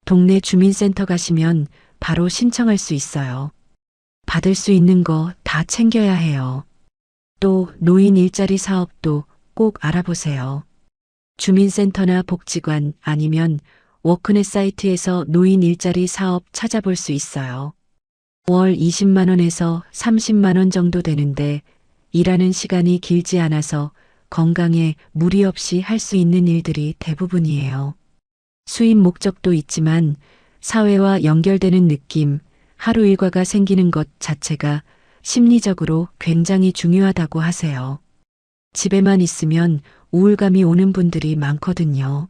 동네 주민센터 가시면 바로 신청할 수 있어요. 받을 수 있는 거 다 챙겨야 해요. 또 노인 일자리 사업도 꼭 알아보세요. 주민센터나 복지관 아니면 워크넷 사이트에서 노인 일자리 사업 찾아볼 수 있어요. 월 20만 원에서 30만 원 정도 되는데 일하는 시간이 길지 않아서 건강에 무리 없이 할 수 있는 일들이 대부분이에요. 수입 목적도 있지만 사회와 연결되는 느낌, 하루 일과가 생기는 것 자체가 심리적으로 굉장히 중요하다고 하세요. 집에만 있으면 우울감이 오는 분들이 많거든요.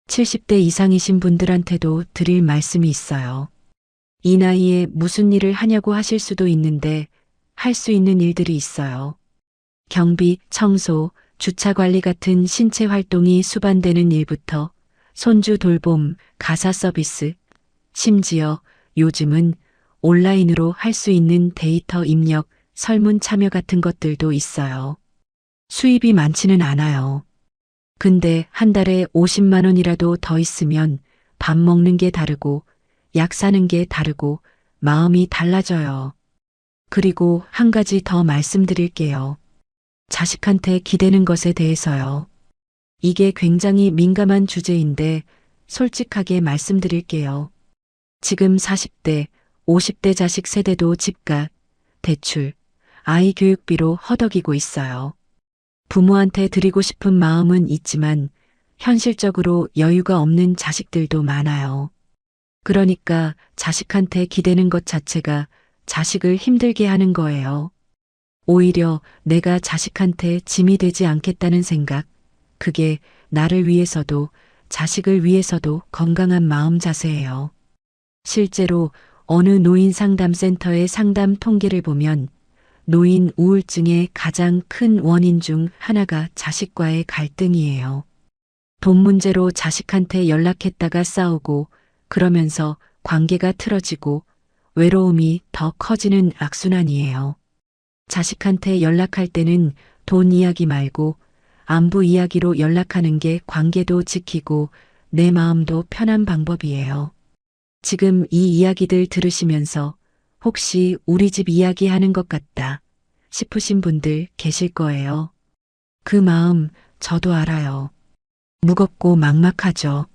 70대 이상이신 분들한테도 드릴 말씀이 있어요. 이 나이에 무슨 일을 하냐고 하실 수도 있는데 할 수 있는 일들이 있어요. 경비, 청소, 주차 관리 같은 신체 활동이 수반되는 일부터 손주 돌봄, 가사 서비스, 심지어 요즘은 온라인으로 할 수 있는 데이터 입력, 설문 참여 같은 것들도 있어요. 수입이 많지는 않아요. 근데 한 달에 50만 원이라도 더 있으면 밥 먹는 게 다르고 약 사는 게 다르고 마음이 달라져요. 그리고 한 가지 더 말씀드릴게요. 자식한테 기대는 것에 대해서요. 이게 굉장히 민감한 주제인데 솔직하게 말씀드릴게요. 지금 40대, 50대 자식 세대도 집값, 대출, 아이 교육비로 허덕이고 있어요. 부모한테 드리고 싶은 마음은 있지만 현실적으로 여유가 없는 자식들도 많아요. 그러니까 자식한테 기대는 것 자체가 자식을 힘들게 하는 거예요. 오히려 내가 자식한테 짐이 되지 않겠다는 생각, 그게 나를 위해서도 자식을 위해서도 건강한 마음 자세예요. 실제로 어느 노인 상담센터의 상담 통계를 보면 노인 우울증의 가장 큰 원인 중 하나가 자식과의 갈등이에요. 돈 문제로 자식한테 연락했다가 싸우고 그러면서 관계가 틀어지고 외로움이 더 커지는 악순환이에요. 자식한테 연락할 때는 돈 이야기 말고 안부 이야기로 연락하는 게 관계도 지키고 내 마음도 편한 방법이에요. 지금 이 이야기들 들으시면서 혹시 우리 집 이야기하는 것 같다 싶으신 분들 계실 거예요. 그 마음 저도 알아요. 무겁고 막막하죠.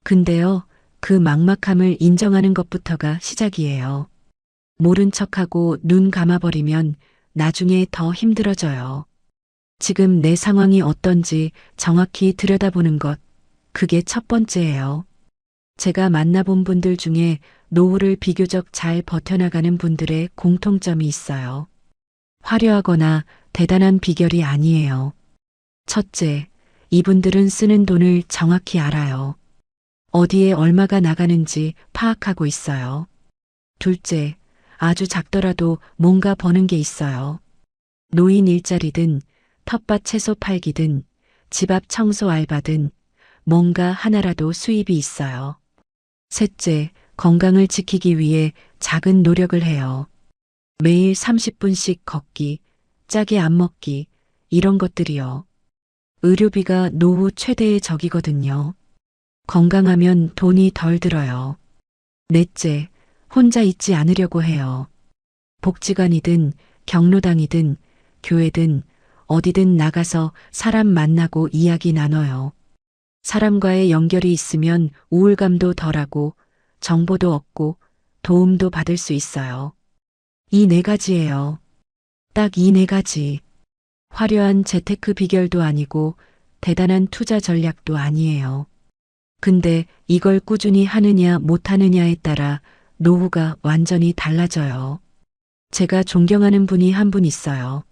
근데요, 그 막막함을 인정하는 것부터가 시작이에요. 모른 척하고 눈 감아버리면 나중에 더 힘들어져요. 지금 내 상황이 어떤지 정확히 들여다보는 것, 그게 첫 번째예요. 제가 만나본 분들 중에 노후를 비교적 잘 버텨나가는 분들의 공통점이 있어요. 화려하거나 대단한 비결이 아니에요. 첫째, 이분들은 쓰는 돈을 정확히 알아요. 어디에 얼마가 나가는지 파악하고 있어요. 둘째, 아주 작더라도 뭔가 버는 게 있어요. 노인 일자리든 텃밭 채소 팔기든 집 앞 청소 알바든 뭔가 하나라도 수입이 있어요. 셋째, 건강을 지키기 위해 작은 노력을 해요. 매일 30분씩 걷기, 짜게 안 먹기, 이런 것들이요. 의료비가 노후 최대의 적이거든요. 건강하면 돈이 덜 들어요. 넷째, 혼자 있지 않으려고 해요. 복지관이든 경로당이든 교회든 어디든 나가서 사람 만나고 이야기 나눠요. 사람과의 연결이 있으면 우울감도 덜하고 정보도 얻고 도움도 받을 수 있어요. 이 네 가지예요. 딱 이 네 가지. 화려한 재테크 비결도 아니고 대단한 투자 전략도 아니에요. 근데 이걸 꾸준히 하느냐 못하느냐에 따라 노후가 완전히 달라져요. 제가 존경하는 분이 한 분 있어요.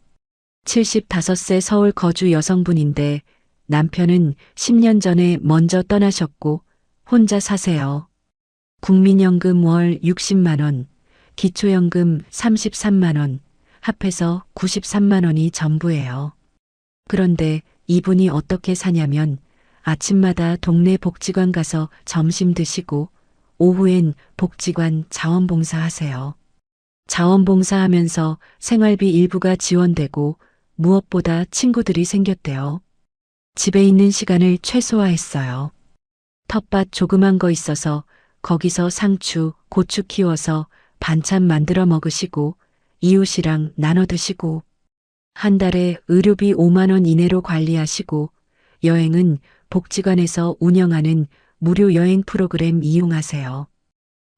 75세 서울 거주 여성분인데 남편은 10년 전에 먼저 떠나셨고 혼자 사세요. 국민연금 월 60만 원, 기초연금 33만 원, 합해서 93만 원이 전부예요. 그런데 이분이 어떻게 사냐면 아침마다 동네 복지관 가서 점심 드시고 오후엔 복지관 자원봉사 하세요. 자원봉사하면서 생활비 일부가 지원되고 무엇보다 친구들이 생겼대요. 집에 있는 시간을 최소화했어요. 텃밭 조그만 거 있어서 거기서 상추, 고추 키워서 반찬 만들어 먹으시고 이웃이랑 나눠 드시고 한 달에 의료비 5만 원 이내로 관리하시고 여행은 복지관에서 운영하는 무료 여행 프로그램 이용하세요.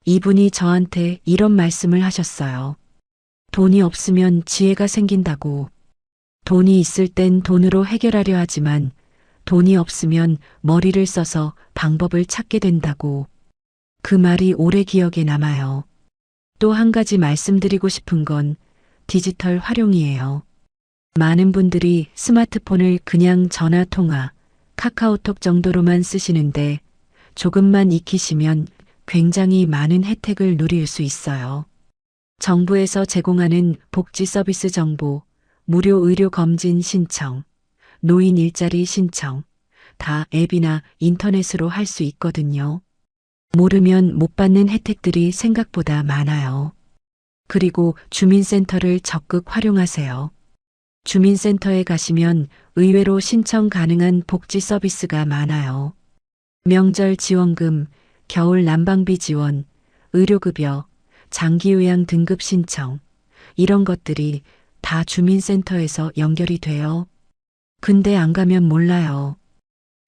이분이 저한테 이런 말씀을 하셨어요. 돈이 없으면 지혜가 생긴다고. 돈이 있을 땐 돈으로 해결하려 하지만 돈이 없으면 머리를 써서 방법을 찾게 된다고. 그 말이 오래 기억에 남아요. 또 한 가지 말씀드리고 싶은 건 디지털 활용이에요. 많은 분들이 스마트폰을 그냥 전화 통화, 카카오톡 정도로만 쓰시는데 조금만 익히시면 굉장히 많은 혜택을 누릴 수 있어요. 정부에서 제공하는 복지 서비스 정보, 무료 의료 검진 신청, 노인 일자리 신청, 다 앱이나 인터넷으로 할 수 있거든요. 모르면 못 받는 혜택들이 생각보다 많아요. 그리고 주민센터를 적극 활용하세요. 주민센터에 가시면 의외로 신청 가능한 복지 서비스가 많아요. 명절 지원금, 겨울 난방비 지원, 의료급여, 장기요양 등급 신청, 이런 것들이 다 주민센터에서 연결이 돼요. 근데 안 가면 몰라요.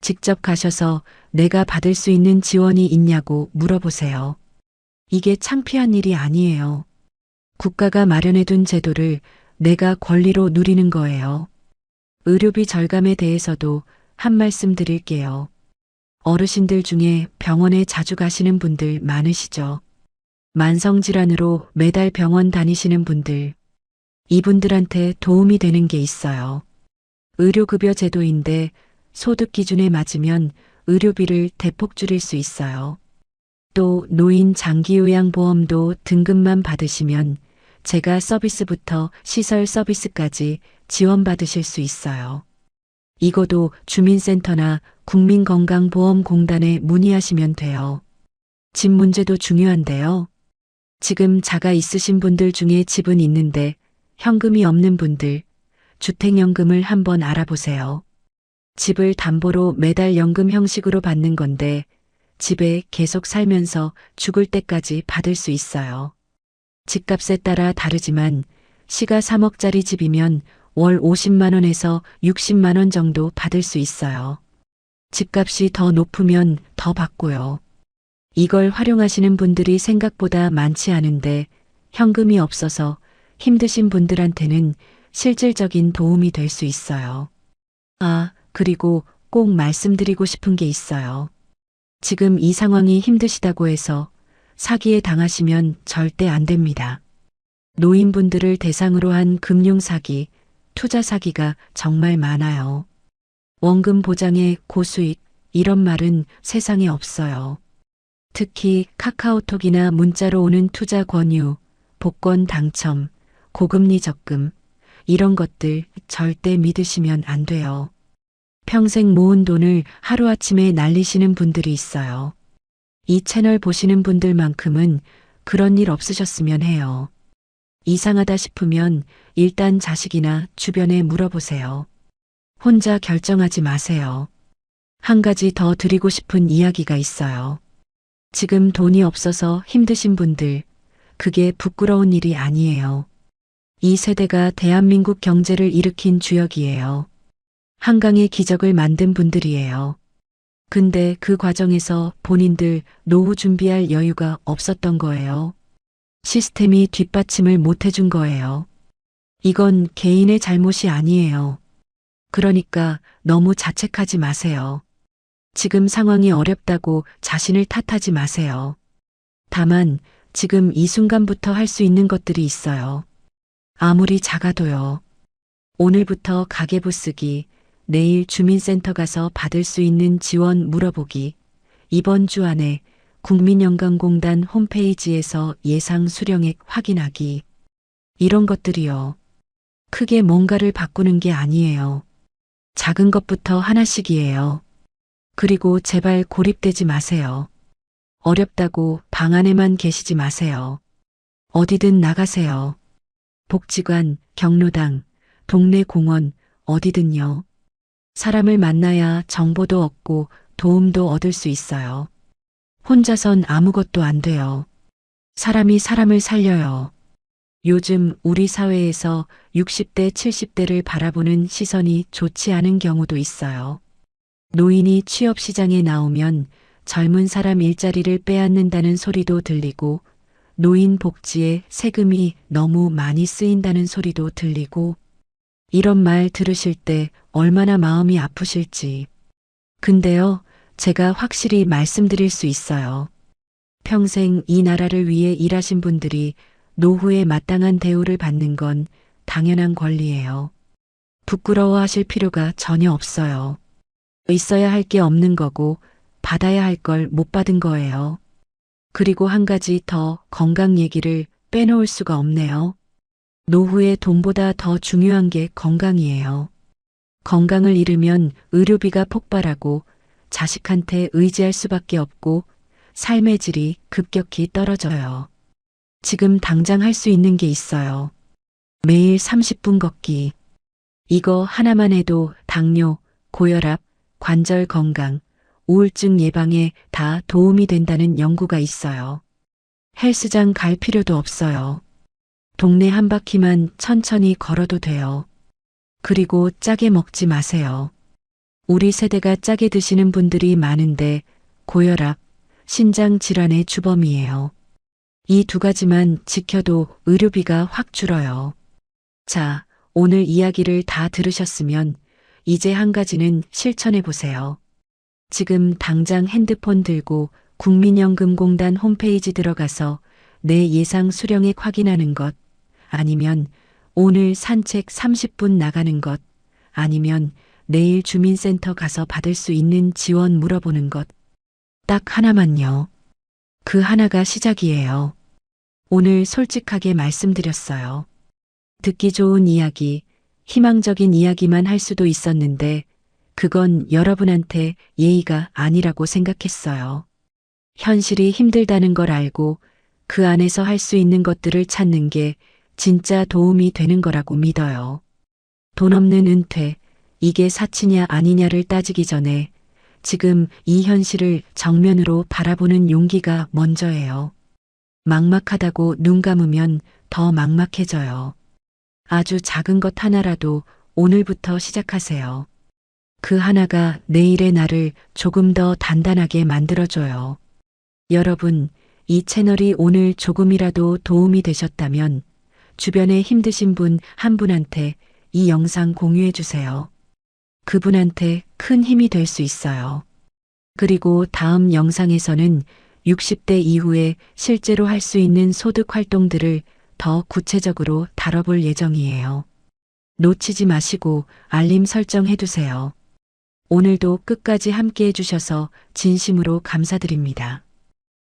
직접 가셔서 내가 받을 수 있는 지원이 있냐고 물어보세요. 이게 창피한 일이 아니에요. 국가가 마련해둔 제도를 내가 권리로 누리는 거예요. 의료비 절감에 대해서도 한 말씀 드릴게요. 어르신들 중에 병원에 자주 가시는 분들 많으시죠? 만성질환으로 매달 병원 다니시는 분들, 이분들한테 도움이 되는 게 있어요. 의료급여 제도인데 소득 기준에 맞으면 의료비를 대폭 줄일 수 있어요. 또 노인 장기요양보험도 등급만 받으시면 제가 서비스부터 시설 서비스까지 지원받으실 수 있어요. 이거도 주민센터나 국민건강보험공단에 문의하시면 돼요. 집 문제도 중요한데요. 지금 자가 있으신 분들 중에 집은 있는데 현금이 없는 분들, 주택연금을 한번 알아보세요. 집을 담보로 매달 연금 형식으로 받는 건데 집에 계속 살면서 죽을 때까지 받을 수 있어요. 집값에 따라 다르지만 시가 3억짜리 집이면 월 50만 원에서 60만 원 정도 받을 수 있어요. 집값이 더 높으면 더 받고요. 이걸 활용하시는 분들이 생각보다 많지 않은데 현금이 없어서 힘드신 분들한테는 실질적인 도움이 될 수 있어요. 아, 그리고 꼭 말씀드리고 싶은 게 있어요. 지금 이 상황이 힘드시다고 해서 사기에 당하시면 절대 안 됩니다. 노인분들을 대상으로 한 금융사기, 투자사기가 정말 많아요. 원금 보장에 고수익, 이런 말은 세상에 없어요. 특히 카카오톡이나 문자로 오는 투자 권유, 복권 당첨, 고금리 적금, 이런 것들 절대 믿으시면 안 돼요. 평생 모은 돈을 하루아침에 날리시는 분들이 있어요. 이 채널 보시는 분들만큼은 그런 일 없으셨으면 해요. 이상하다 싶으면 일단 자식이나 주변에 물어보세요. 혼자 결정하지 마세요. 한 가지 더 드리고 싶은 이야기가 있어요. 지금 돈이 없어서 힘드신 분들, 그게 부끄러운 일이 아니에요. 이 세대가 대한민국 경제를 일으킨 주역이에요. 한강의 기적을 만든 분들이에요. 근데 그 과정에서 본인들 노후 준비할 여유가 없었던 거예요. 시스템이 뒷받침을 못 해준 거예요. 이건 개인의 잘못이 아니에요. 그러니까 너무 자책하지 마세요. 지금 상황이 어렵다고 자신을 탓하지 마세요. 다만 지금 이 순간부터 할 수 있는 것들이 있어요. 아무리 작아도요. 오늘부터 가계부 쓰기, 내일 주민센터 가서 받을 수 있는 지원 물어보기, 이번 주 안에 국민연금공단 홈페이지에서 예상 수령액 확인하기. 이런 것들이요. 크게 뭔가를 바꾸는 게 아니에요. 작은 것부터 하나씩이에요. 그리고 제발 고립되지 마세요. 어렵다고 방 안에만 계시지 마세요. 어디든 나가세요. 복지관, 경로당, 동네 공원, 어디든요. 사람을 만나야 정보도 얻고 도움도 얻을 수 있어요. 혼자선 아무것도 안 돼요. 사람이 사람을 살려요. 요즘 우리 사회에서 60대, 70대를 바라보는 시선이 좋지 않은 경우도 있어요. 노인이 취업시장에 나오면 젊은 사람 일자리를 빼앗는다는 소리도 들리고, 노인 복지에 세금이 너무 많이 쓰인다는 소리도 들리고, 이런 말 들으실 때 얼마나 마음이 아프실지. 근데요, 제가 확실히 말씀드릴 수 있어요. 평생 이 나라를 위해 일하신 분들이 노후에 마땅한 대우를 받는 건 당연한 권리예요. 부끄러워하실 필요가 전혀 없어요. 있어야 할 게 없는 거고 받아야 할 걸 못 받은 거예요. 그리고 한 가지 더 건강 얘기를 빼놓을 수가 없네요. 노후에 돈보다 더 중요한 게 건강이에요. 건강을 잃으면 의료비가 폭발하고 자식한테 의지할 수밖에 없고 삶의 질이 급격히 떨어져요. 지금 당장 할 수 있는 게 있어요. 매일 30분 걷기. 이거 하나만 해도 당뇨, 고혈압, 관절 건강, 우울증 예방에 다 도움이 된다는 연구가 있어요. 헬스장 갈 필요도 없어요. 동네 한 바퀴만 천천히 걸어도 돼요. 그리고 짜게 먹지 마세요. 우리 세대가 짜게 드시는 분들이 많은데 고혈압, 신장 질환의 주범이에요. 이 두 가지만 지켜도 의료비가 확 줄어요. 자, 오늘 이야기를 다 들으셨으면 이제 한 가지는 실천해 보세요. 지금 당장 핸드폰 들고 국민연금공단 홈페이지 들어가서 내 예상 수령액 확인하는 것, 아니면 오늘 산책 30분 나가는 것, 아니면 내일 주민센터 가서 받을 수 있는 지원 물어보는 것. 딱 하나만요. 그 하나가 시작이에요. 오늘 솔직하게 말씀드렸어요. 듣기 좋은 이야기, 희망적인 이야기만 할 수도 있었는데 그건 여러분한테 예의가 아니라고 생각했어요. 현실이 힘들다는 걸 알고 그 안에서 할 수 있는 것들을 찾는 게 진짜 도움이 되는 거라고 믿어요. 돈 없는 은퇴, 이게 사치냐 아니냐를 따지기 전에 지금 이 현실을 정면으로 바라보는 용기가 먼저예요. 막막하다고 눈 감으면 더 막막해져요. 아주 작은 것 하나라도 오늘부터 시작하세요. 그 하나가 내일의 나를 조금 더 단단하게 만들어줘요. 여러분, 이 채널이 오늘 조금이라도 도움이 되셨다면 주변에 힘드신 분 한 분한테 이 영상 공유해 주세요. 그분한테 큰 힘이 될 수 있어요. 그리고 다음 영상에서는 60대 이후에 실제로 할 수 있는 소득 활동들을 더 구체적으로 다뤄볼 예정이에요. 놓치지 마시고 알림 설정해 두세요. 오늘도 끝까지 함께 해주셔서 진심으로 감사드립니다.